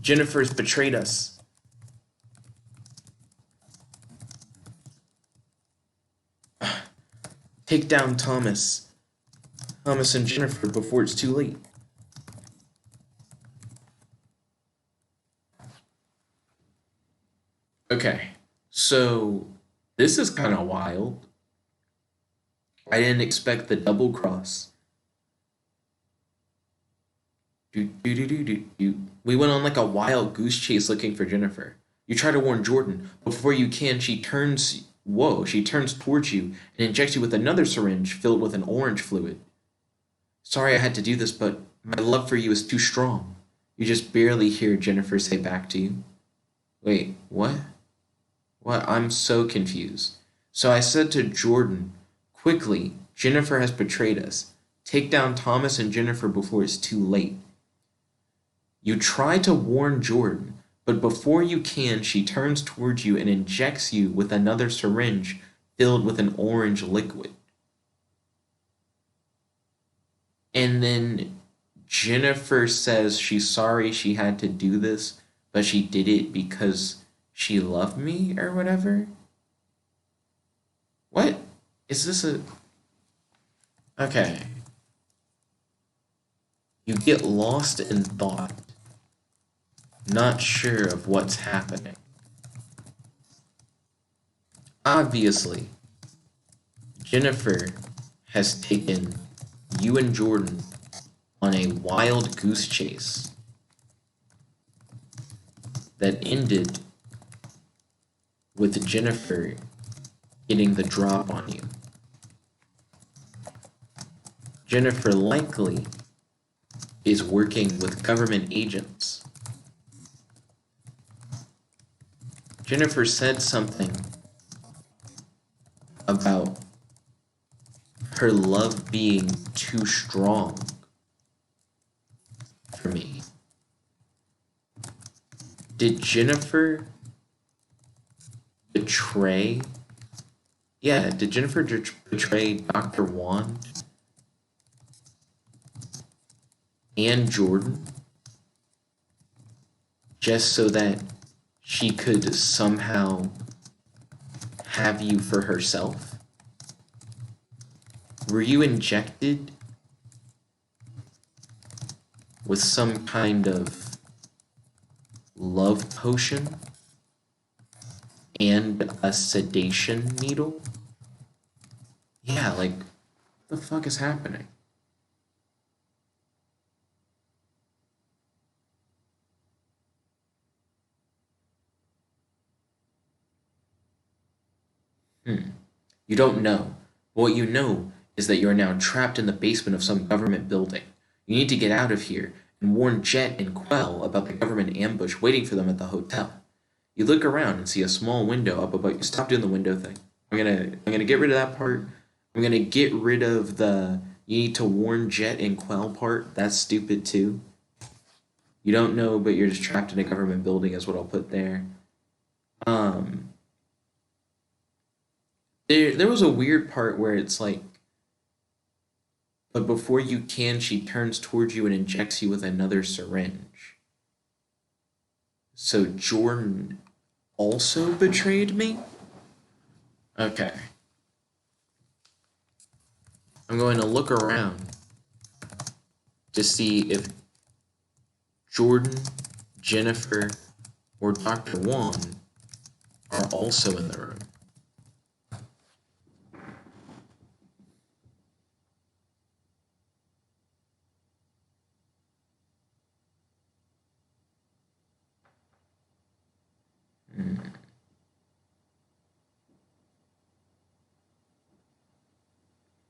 Jennifer's betrayed us. Take down Thomas and Jennifer before it's too late. Okay, so this is kind of wild. I didn't expect the double cross. We went on like a wild goose chase looking for Jennifer. You try to warn Jordan, but before you can, she turns towards you and injects you with another syringe filled with an orange fluid. Sorry I had to do this, but my love for you is too strong. You just barely hear Jennifer say back to you. Wait, what? What? I'm so confused. So I said to Jordan, quickly, Jennifer has betrayed us. Take down Thomas and Jennifer before it's too late. You try to warn Jordan, but before you can, she turns towards you and injects you with another syringe filled with an orange liquid. And then Jennifer says she's sorry she had to do this, but she did it because she loved me or whatever. What? Is this a... Okay. You get lost in thought. Not sure of what's happening. Obviously, Jennifer has taken you and Jordan on a wild goose chase that ended with Jennifer getting the drop on you. Jennifer likely is working with government agents. Jennifer said something about her love being too strong for me. Did Jennifer betray? Yeah, did Jennifer betray Dr. Wand and Jordan just so that she could somehow have you for herself? Were you injected with some kind of love potion and a sedation needle? Yeah, like, what the fuck is happening? You don't know. What you know is that you are now trapped in the basement of some government building. You need to get out of here and warn Jet and Qwella about the government ambush waiting for them at the hotel. You look around and see a small window up above you. Stop doing the window thing. I'm gonna get rid of that part. I'm gonna get rid of the you need to warn Jet and Qwella part. That's stupid too. You don't know, but you're just trapped in a government building is what I'll put there. There was a weird part where it's like, but before you can, she turns towards you and injects you with another syringe. So Jordan also betrayed me? Okay. I'm going to look around to see if Jordan, Jennifer, or Dr. Wand are also in the room.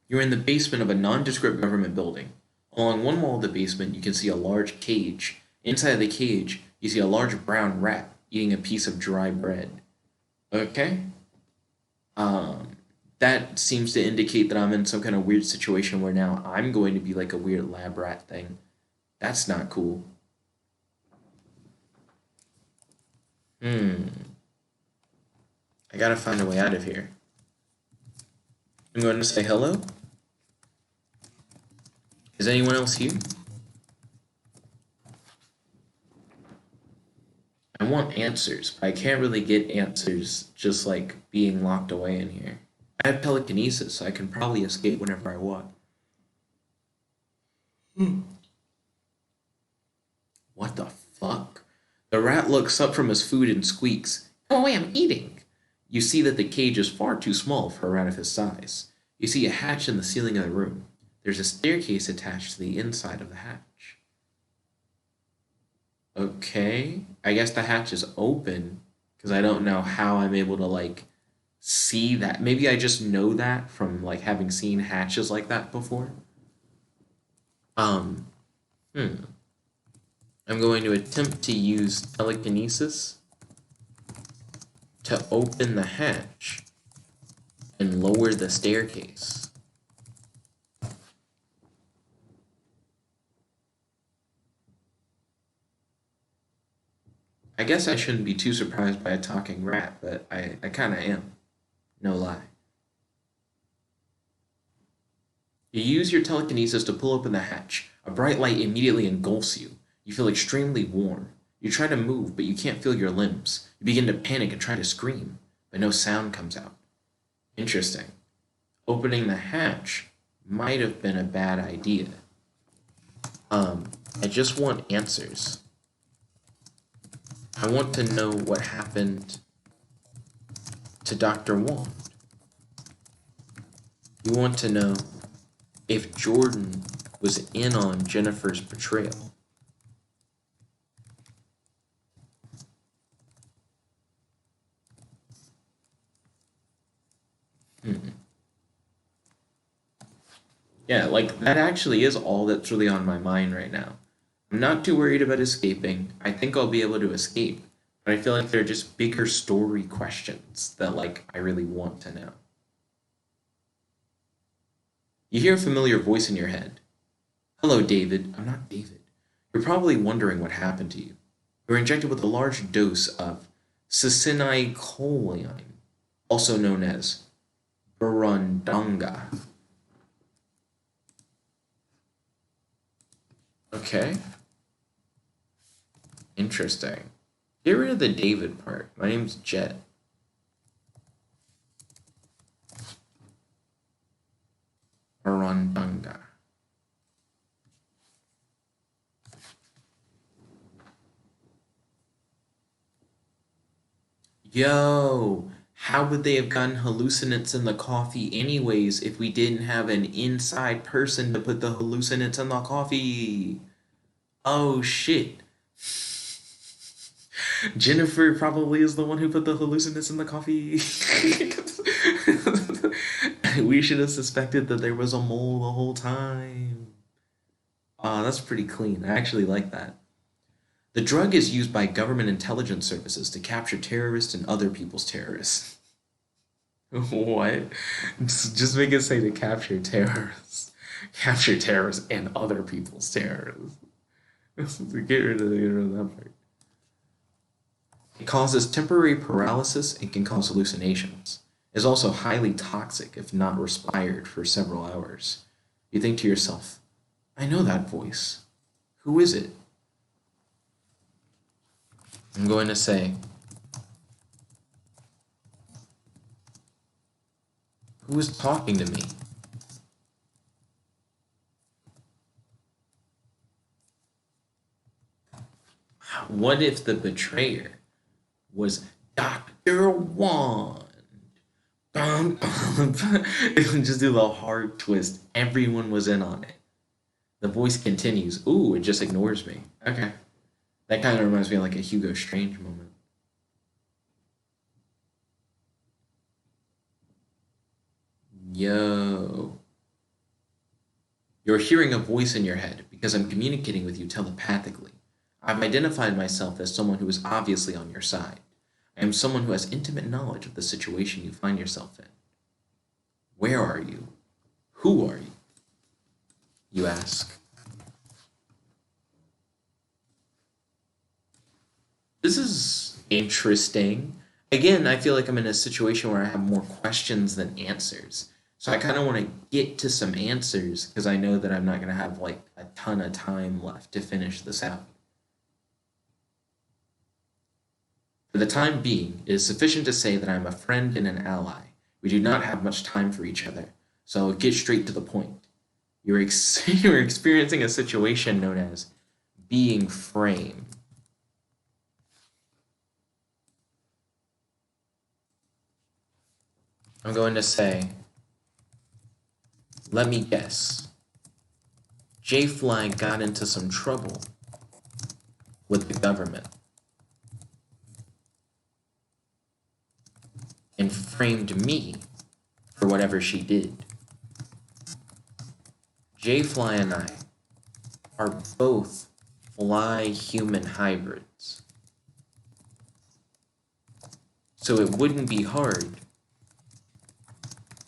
You're in the basement of a nondescript government building. Along one wall of the basement, you can see a large cage. Inside the cage, you see a large brown rat eating a piece of dry bread. Okay? That seems to indicate that I'm in some kind of weird situation where now I'm going to be like a weird lab rat thing. That's not cool. I gotta find a way out of here. I'm going to say hello. Is anyone else here? I want answers, but I can't really get answers just like being locked away in here. I have telekinesis, so I can probably escape whenever I want. What the fuck? The rat looks up from his food and squeaks, "Go away, I'm eating!" You see that the cage is far too small for a rat of his size. You see a hatch in the ceiling of the room. There's a staircase attached to the inside of the hatch. Okay, I guess the hatch is open, because I don't know how I'm able to, like, see that. Maybe I just know that from, like, having seen hatches like that before. I'm going to attempt to use telekinesis to open the hatch and lower the staircase. I guess I shouldn't be too surprised by a talking rat, but I kind of am. No lie. You use your telekinesis to pull open the hatch. A bright light immediately engulfs you. You feel extremely warm. You try to move, but you can't feel your limbs. You begin to panic and try to scream, but no sound comes out. Interesting. Opening the hatch might have been a bad idea. I just want answers. I want to know what happened to Dr. Wand. You want to know if Jordan was in on Jennifer's betrayal. Yeah, like that actually is all that's really on my mind right now. I'm not too worried about escaping. I think I'll be able to escape, but I feel like they're just bigger story questions that like I really want to know. You hear a familiar voice in your head. Hello, David. I'm not David. You're probably wondering what happened to you. You were injected with a large dose of succinylcholine, also known as burundanga. Okay, interesting. Get rid of the David part. My name's Jet. Burundanga. Yo, how would they have gotten hallucinants in the coffee anyways if we didn't have an inside person to put the hallucinants in the coffee? Oh shit. Jennifer probably is the one who put the hallucinants in the coffee. We should have suspected that there was a mole the whole time. That's pretty clean. I actually like that. The drug is used by government intelligence services to capture terrorists and other people's terrorists. What? Just make it say to capture terrorists. Capture terrorists and other people's terrorists. Get rid of that part. It causes temporary paralysis and can cause hallucinations. It is also highly toxic if not respired for several hours. You think to yourself, I know that voice. Who is it? I'm going to say, who is talking to me? What if the betrayer was Dr. Wand? Bum, bum, bum. It would just do the hard twist. Everyone was in on it. The voice continues. Ooh, it just ignores me. Okay. That kind of reminds me of like a Hugo Strange moment. Yo. You're hearing a voice in your head because I'm communicating with you telepathically. I've identified myself as someone who is obviously on your side. I am someone who has intimate knowledge of the situation you find yourself in. Where are you? Who are you? You ask. This is interesting. Again, I feel like I'm in a situation where I have more questions than answers. So I kind of want to get to some answers because I know that I'm not going to have like a ton of time left to finish this out. For the time being, it is sufficient to say that I am a friend and an ally. We do not have much time for each other, so I'll get straight to the point. You're experiencing a situation known as being framed. I'm going to say, let me guess. J-Fly got into some trouble with the government and framed me for whatever she did. J-Fly and I are both fly-human hybrids. So it wouldn't be hard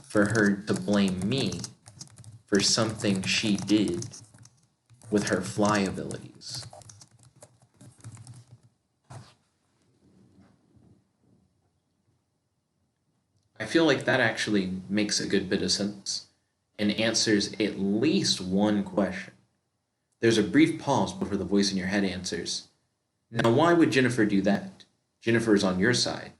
for her to blame me for something she did with her fly abilities. I feel like that actually makes a good bit of sense and answers at least one question. There's a brief pause before the voice in your head answers. Now, why would Jennifer do that? Jennifer is on your side.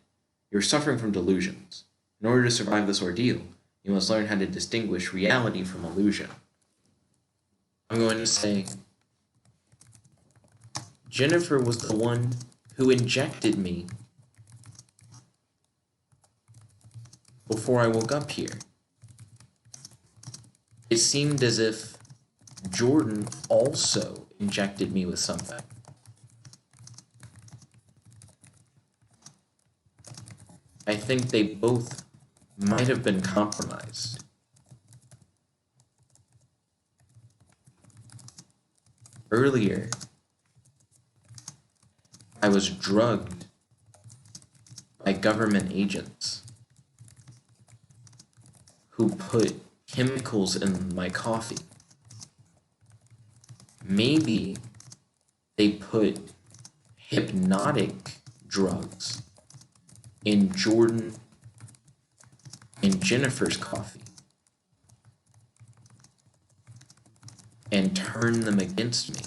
You're suffering from delusions. In order to survive this ordeal, you must learn how to distinguish reality from illusion. I'm going to say, Jennifer was the one who injected me before I woke up here. It seemed as if Jordan also injected me with something. I think they both might have been compromised. earlier I was drugged by government agents who put chemicals in my coffee. Maybe they put hypnotic drugs in Jordan and Jennifer's coffee and turned them against me.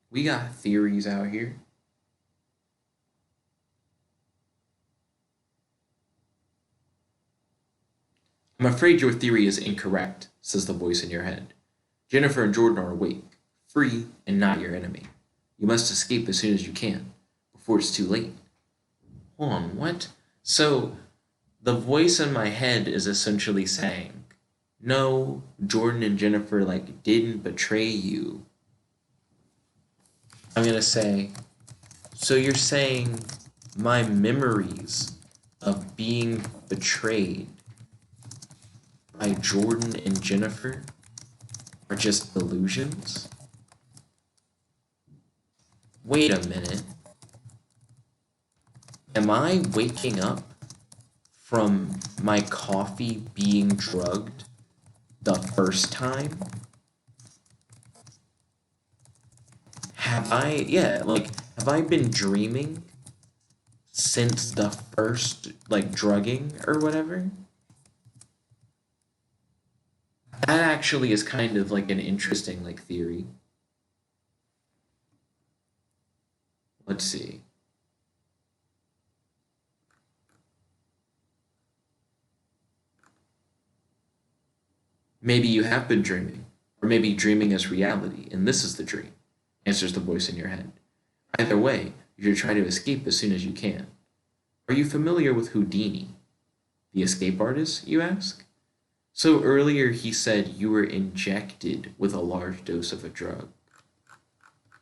We got theories out here. I'm afraid your theory is incorrect, says the voice in your head. Jennifer and Jordan are awake, free, and not your enemy. You must escape as soon as you can, before it's too late. Hold on, what? So, the voice in my head is essentially saying, no, Jordan and Jennifer, didn't betray you. I'm gonna say, so you're saying my memories of being betrayed by Jordan and Jennifer are just delusions? Wait a minute. Am I waking up from my coffee being drugged the first time? Have I been dreaming since the first, drugging or whatever? That actually is kind of an interesting, theory. Let's see. Maybe you have been dreaming, or maybe dreaming is reality, and this is the dream, answers the voice in your head. Either way, you should try to escape as soon as you can. Are you familiar with Houdini, the escape artist, you ask? So earlier he said you were injected with a large dose of a drug.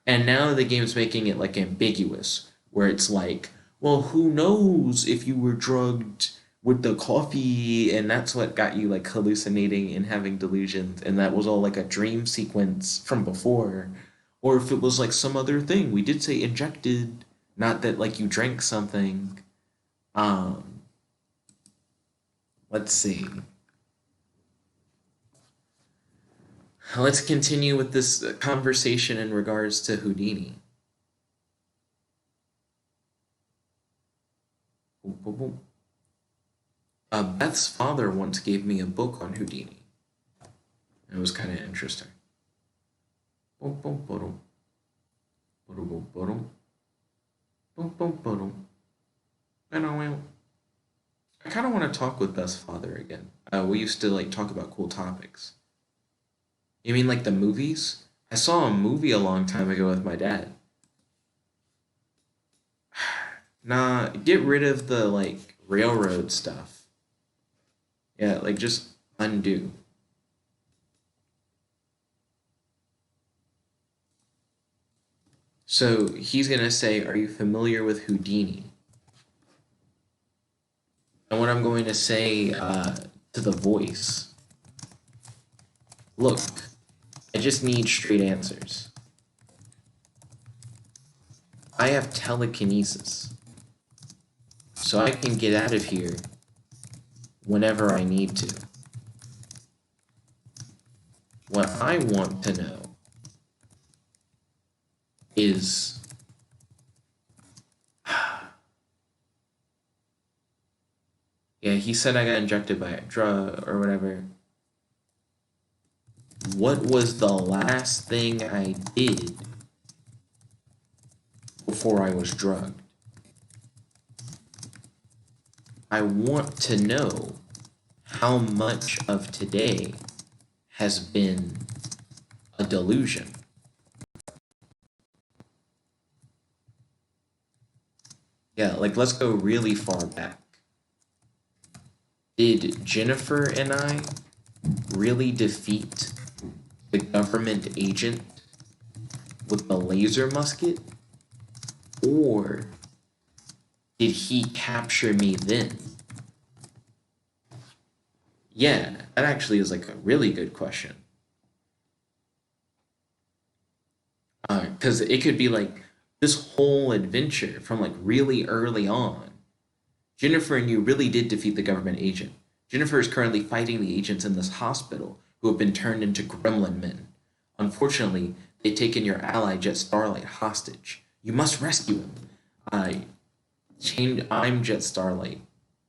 And now the game's making it ambiguous, where it's well, who knows if you were drugged with the coffee and that's what got you hallucinating and having delusions and that was all a dream sequence from before, or if it was some other thing. We did say injected, not that you drank something. Let's see. Let's continue with this conversation in regards to Houdini. Beth's father once gave me a book on Houdini. It was kind of interesting. I kind of want to talk with Beth's father again. We used to talk about cool topics. You mean the movies? I saw a movie a long time ago with my dad. Nah, get rid of the railroad stuff. Yeah, just undo. So he's gonna say, are you familiar with Houdini? And what I'm going to say to the voice, look, I just need straight answers. I have telekinesis, so I can get out of here whenever I need to. What I want to know is yeah, he said I got injected by a drug or whatever. What was the last thing I did before I was drugged? I want to know how much of today has been a delusion. Yeah, let's go really far back. Did Jennifer and I really defeat the government agent with the laser musket? Or did he capture me then? Yeah, that actually is like a really good question. Because it could be like this whole adventure from like really early on. Jennifer and you really did defeat the government agent. Jennifer is currently fighting the agents in this hospital who have been turned into gremlin men. Unfortunately, they've taken your ally Jet Starlight hostage. You must rescue him. I I'm Jet Starlight,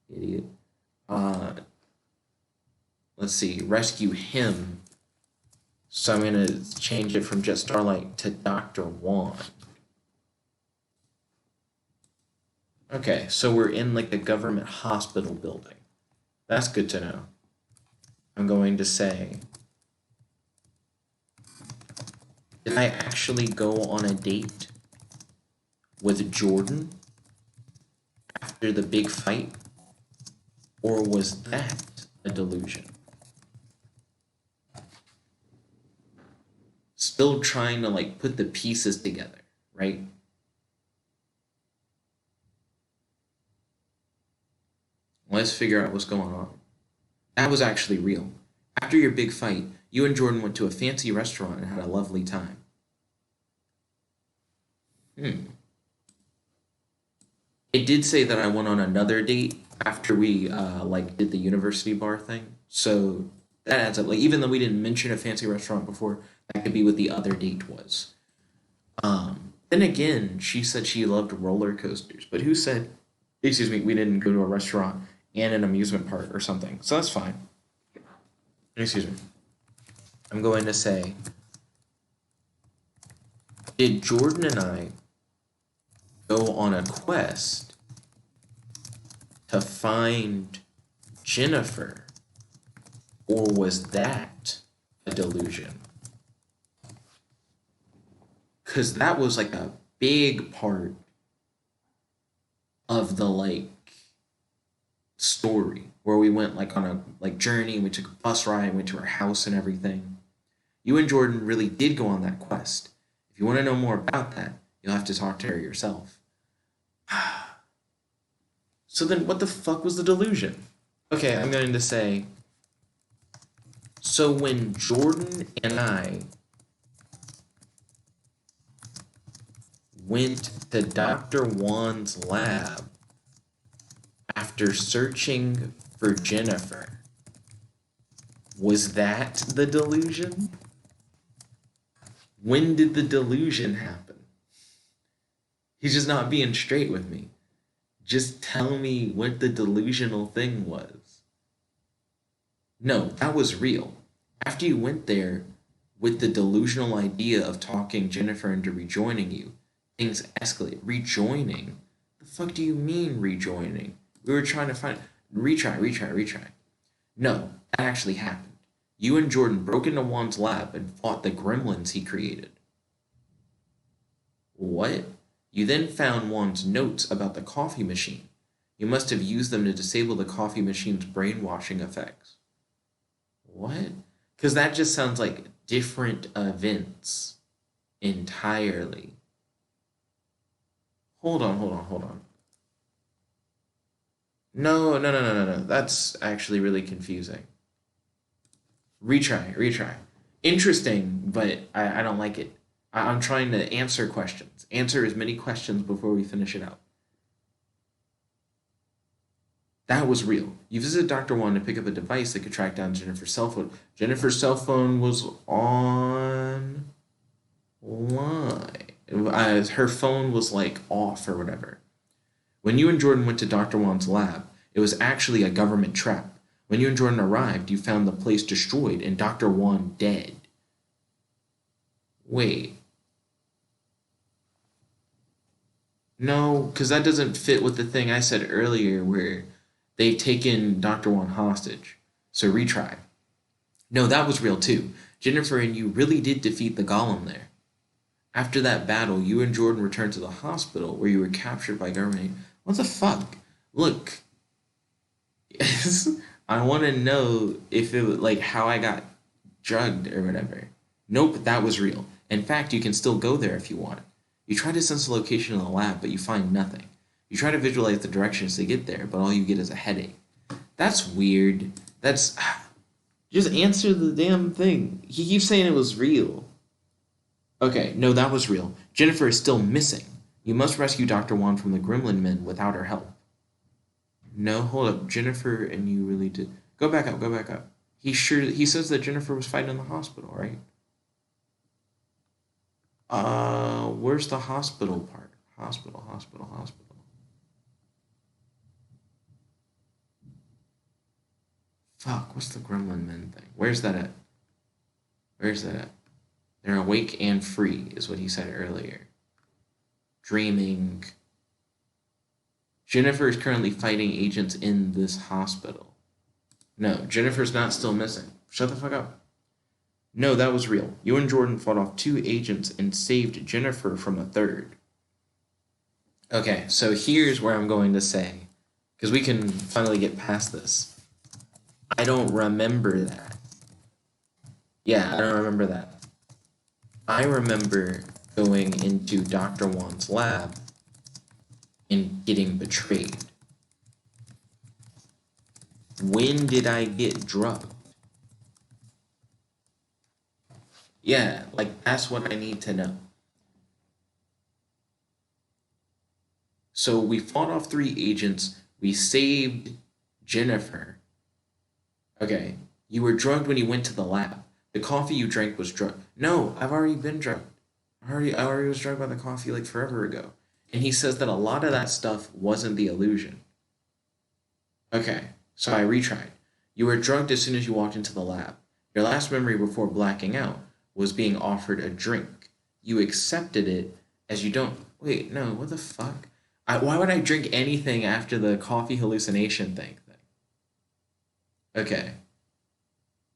idiot. Uh, let's see, rescue him. So I'm gonna change it from Jet Starlight to Dr. Wand. Okay, so we're in like a government hospital building. That's good to know. I'm going to say, did I actually go on a date with Jordan after the big fight? Or was that a delusion? Still trying to like put the pieces together, right? Let's figure out what's going on. That was actually real. After your big fight, you and Jordan went to a fancy restaurant and had a lovely time. It did say that I went on another date after we like did the university bar thing. So that adds up. Like even though we didn't mention a fancy restaurant before, that could be what the other date was. Then again, she said she loved roller coasters, but who said, excuse me, we didn't go to a restaurant and an amusement park or something? So that's fine. Excuse me. I'm going to say, did Jordan and I go on a quest to find Jennifer, or was that a delusion? Because that was like a big part of the like story where we went like on a like journey and we took a bus ride and went to her house and everything. You and Jordan really did go on that quest. If you want to know more about that, you'll have to talk to her yourself. So then what the fuck was the delusion? Okay, I'm going to say, so when Jordan and I went to Dr. Wan's lab after searching for Jennifer, was that the delusion? When did the delusion happen? He's just not being straight with me. Just tell me what the delusional thing was. No, that was real. After you went there with the delusional idea of talking Jennifer into rejoining you, things escalate. Rejoining? The fuck do you mean rejoining? We were trying to find... Retry. No, that actually happened. You and Jordan broke into Juan's lab and fought the gremlins he created. What? You then found Juan's notes about the coffee machine. You must have used them to disable the coffee machine's brainwashing effects. What? Because that just sounds like different events entirely. Hold on. No. That's actually really confusing. Retry. Interesting, but I don't like it. I'm trying to answer questions. Answer as many questions before we finish it out. That was real. You visited Dr. Wan to pick up a device that could track down Jennifer's cell phone. Jennifer's cell phone was online. Her phone was like off or whatever. When you and Jordan went to Dr. Wan's lab, it was actually a government trap. When you and Jordan arrived, you found the place destroyed and Dr. Wan dead. Wait. No, because that doesn't fit with the thing I said earlier where they've taken Dr. Wan hostage. So retry. No, that was real too. Jennifer and you really did defeat the golem there. After that battle, you and Jordan returned to the hospital where you were captured by government. What the fuck? Look. I want to know if it was like how I got drugged or whatever. Nope, that was real. In fact, you can still go there if you want. You try to sense the location of the lab, but you find nothing. You try to visualize the directions to get there, but all you get is a headache. That's weird, That's just answer the damn thing. He keeps saying it was real. Okay, no, that was real. Jennifer is still missing. You must rescue Dr. Wan from the Gremlin men without her help. No, hold up. Jennifer and you really did. Go back up, go back up. He says that Jennifer was fighting in the hospital, right? Where's the hospital part? Hospital, hospital, hospital. Fuck, what's the Gremlin men thing? Where's that at? Where's that at? They're awake and free, is what he said earlier. Dreaming. Jennifer is currently fighting agents in this hospital. No, Jennifer's not still missing. Shut the fuck up. No, that was real. You and Jordan fought off 2 agents and saved Jennifer from a 3rd. Okay, so here's where I'm going to say, because we can finally get past this. I don't remember that. Yeah, I don't remember that. I remember going into Dr. Wan's lab and getting betrayed. When did I get drugged? Yeah, like, that's what I need to know. So we fought off 3 agents. We saved Jennifer. Okay, you were drugged when you went to the lab. The coffee you drank was drugged. No, I've already been drugged. I already was drugged by the coffee like forever ago. And he says that a lot of that stuff wasn't the illusion. Okay, so I retried. You were drugged as soon as you walked into the lab. Your last memory before blacking out was being offered a drink. You accepted it as you don't... Wait, no, what the fuck? Why would I drink anything after the coffee hallucination thing? Okay.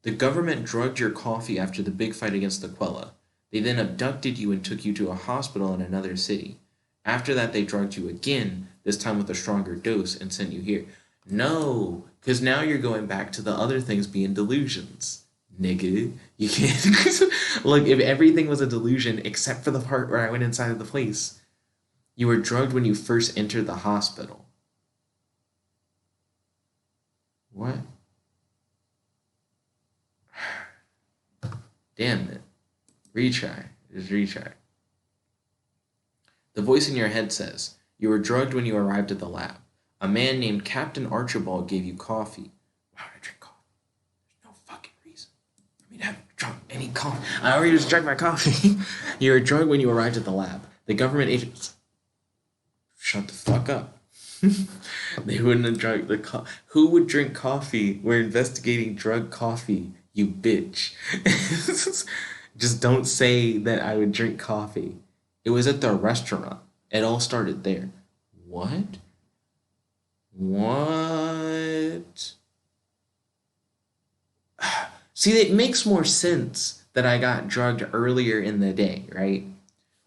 The government drugged your coffee after the big fight against the Qwella. They then abducted you and took you to a hospital in another city. After that, they drugged you again, this time with a stronger dose, and sent you here. No, because now you're going back to the other things being delusions. Nigga, you can't... Look, if everything was a delusion except for the part where I went inside of the place, you were drugged when you first entered the hospital. What? Damn it. Retry. Just retry. The voice in your head says, you were drugged when you arrived at the lab. A man named Captain Archibald gave you coffee. Why would I drink coffee? There's no fucking reason for me to have drunk any coffee. I already just drank my coffee. You were drugged when you arrived at the lab. The government agents... Shut the fuck up. They wouldn't have drunk the coffee. Who would drink coffee? We're investigating drug coffee, you bitch. Just don't say that I would drink coffee. It was at the restaurant. It all started there. What? What? See, it makes more sense that I got drugged earlier in the day, right?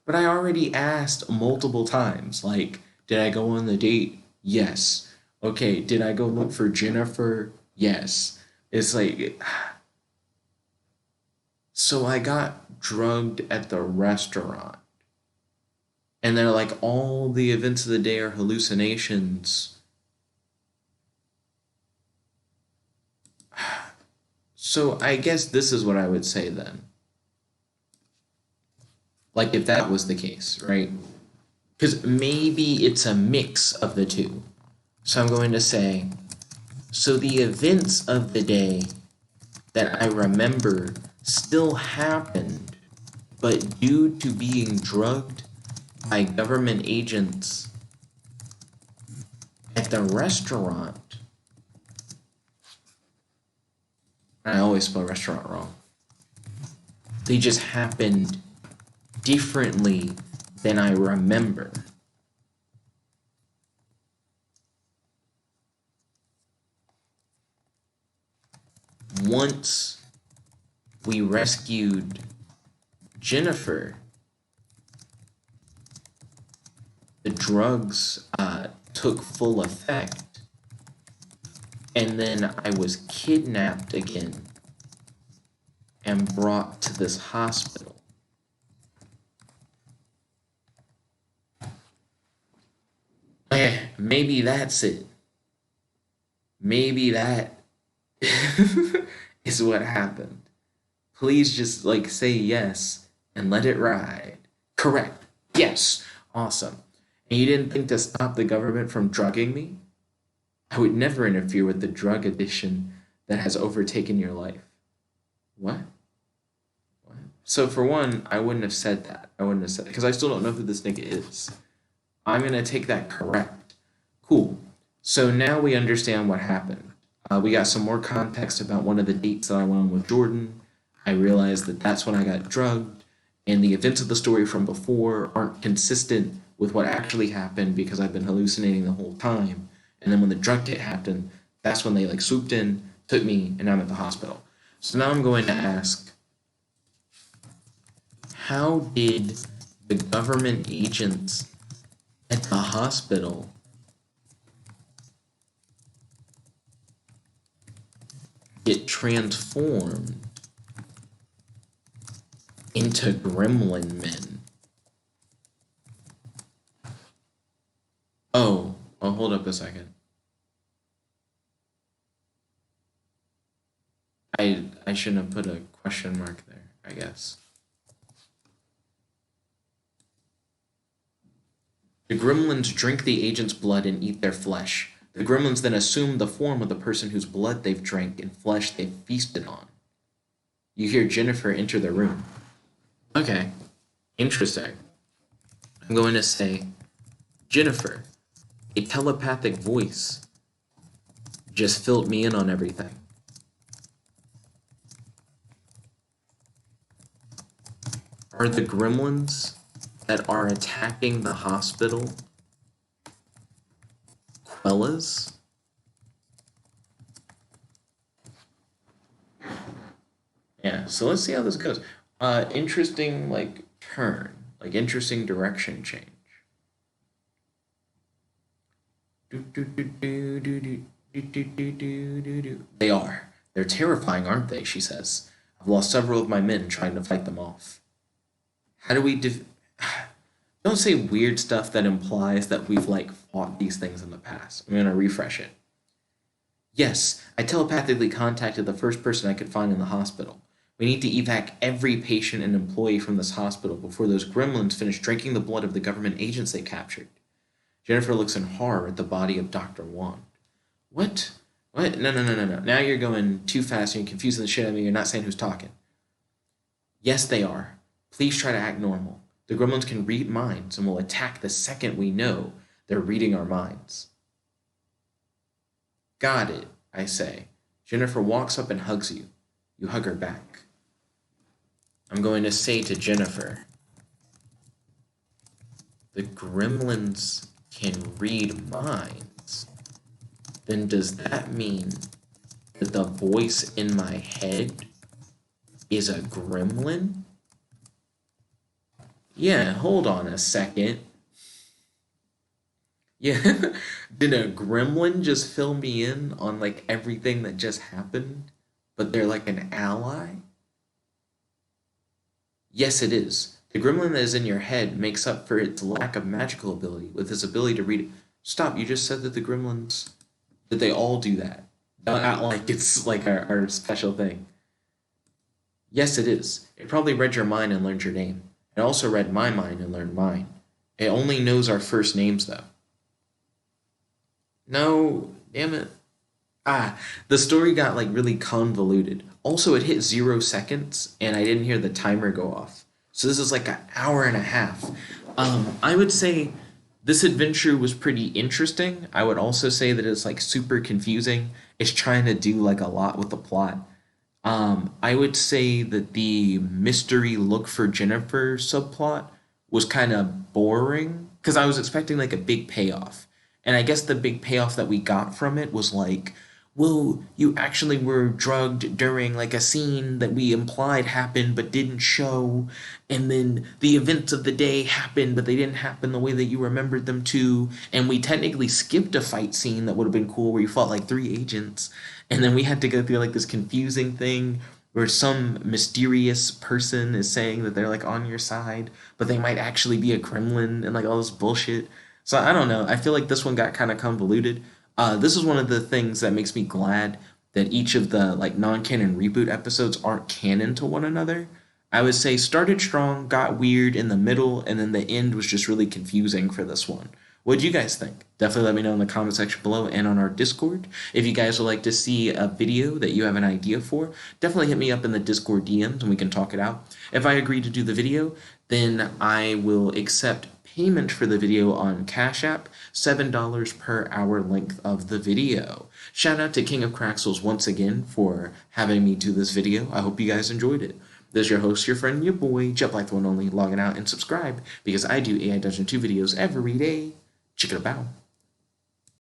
But I already asked multiple times, like, did I go on the date? Yes. Okay, did I go look for Jennifer? Yes. It's like... So I got drugged at the restaurant. And they're like, all the events of the day are hallucinations. So I guess this is what I would say then. Like, if that was the case, right? Because maybe it's a mix of the two. So I'm going to say, so the events of the day that I remember still happened, but due to being drugged by government agents at the restaurant, I always spell restaurant wrong, they just happened differently than I remember. Once we rescued Jennifer, the drugs took full effect, and then I was kidnapped again and brought to this hospital. Maybe that's it. Maybe that is what happened. Please just like say yes and let it ride. Correct. Yes. Awesome. And you didn't think to stop the government from drugging me? I would never interfere with the drug addiction that has overtaken your life. What? What? So for one, I wouldn't have said that. I wouldn't have said because I still don't know who this nigga is. I'm gonna take that correct. Cool. So now we understand what happened. We got some more context about one of the dates that I went on with Jordan. I realized that that's when I got drugged, and the events of the story from before aren't consistent with what actually happened because I've been hallucinating the whole time. And then when the drug hit happened, that's when they like swooped in, took me, and I'm at the hospital. So now I'm going to ask, how did the government agents at the hospital get transformed into gremlin men? Oh, hold up a second. I shouldn't have put a question mark there, I guess. The gremlins drink the agent's blood and eat their flesh. The gremlins then assume the form of the person whose blood they've drank and flesh they've feasted on. You hear Jennifer enter the room. Okay, interesting. I'm going to say, Jennifer, a telepathic voice just filled me in on everything. Are the gremlins that are attacking the hospital Qwellas? Yeah, so let's see how this goes. Interesting, like, turn. Like, interesting direction change. They are. They're terrifying, aren't they? She says. I've lost several of my men trying to fight them off. How do we don't say weird stuff that implies that we've like fought these things in the past. I'm gonna refresh it. Yes, I telepathically contacted the first person I could find in the hospital. We need to evac every patient and employee from this hospital before those gremlins finish drinking the blood of the government agents they captured. Jennifer looks in horror at the body of Dr. Wand. What? What? No. Now you're going too fast and you're confusing the shit out of me. You're not saying who's talking. Yes, they are. Please try to act normal. The gremlins can read minds and will attack the second we know they're reading our minds. Got it, I say. Jennifer walks up and hugs you. You hug her back. I'm going to say to Jennifer, the gremlins can read minds. Then does that mean that the voice in my head is a gremlin? Yeah, hold on a second. Yeah, did a gremlin just fill me in on like everything that just happened, but they're like an ally? Yes, it is. The gremlin that is in your head makes up for its lack of magical ability with its ability to read. Stop, you just said that the gremlins, that they all do that. Not like it's like our special thing. Yes, it is. It probably read your mind and learned your name. It also read my mind and learned mine. It only knows our first names, though. No, damn it. The story got like really convoluted. Also, it hit 0 seconds, and I didn't hear the timer go off. So this is like an hour and a half. I would say this adventure was pretty interesting. I would also say that it's like super confusing. It's trying to do like a lot with the plot. I would say that the mystery look for Jennifer subplot was kind of boring because I was expecting like a big payoff. And I guess the big payoff that we got from it was like, well, you actually were drugged during like a scene that we implied happened but didn't show. And then the events of the day happened, but they didn't happen the way that you remembered them to. And we technically skipped a fight scene that would have been cool where you fought like 3 agents. And then we had to go through like this confusing thing where some mysterious person is saying that they're like on your side, but they might actually be a gremlin and like all this bullshit. So I don't know. I feel like this one got kind of convoluted. This is one of the things that makes me glad that each of the like non-canon reboot episodes aren't canon to one another. I would say started strong, got weird in the middle, and then the end was just really confusing for this one. What do you guys think? Definitely let me know in the comment section below and on our Discord. If you guys would like to see a video that you have an idea for, definitely hit me up in the Discord DMs and we can talk it out. If I agree to do the video, then I will accept payment for the video on Cash App, $7 per hour length of the video. Shout out to King of Craxels once again for having me do this video. I hope you guys enjoyed it. This is your host, your friend, your boy, Jet the One Only, logging out and subscribe because I do AI Dungeon 2 videos every day. Check it out.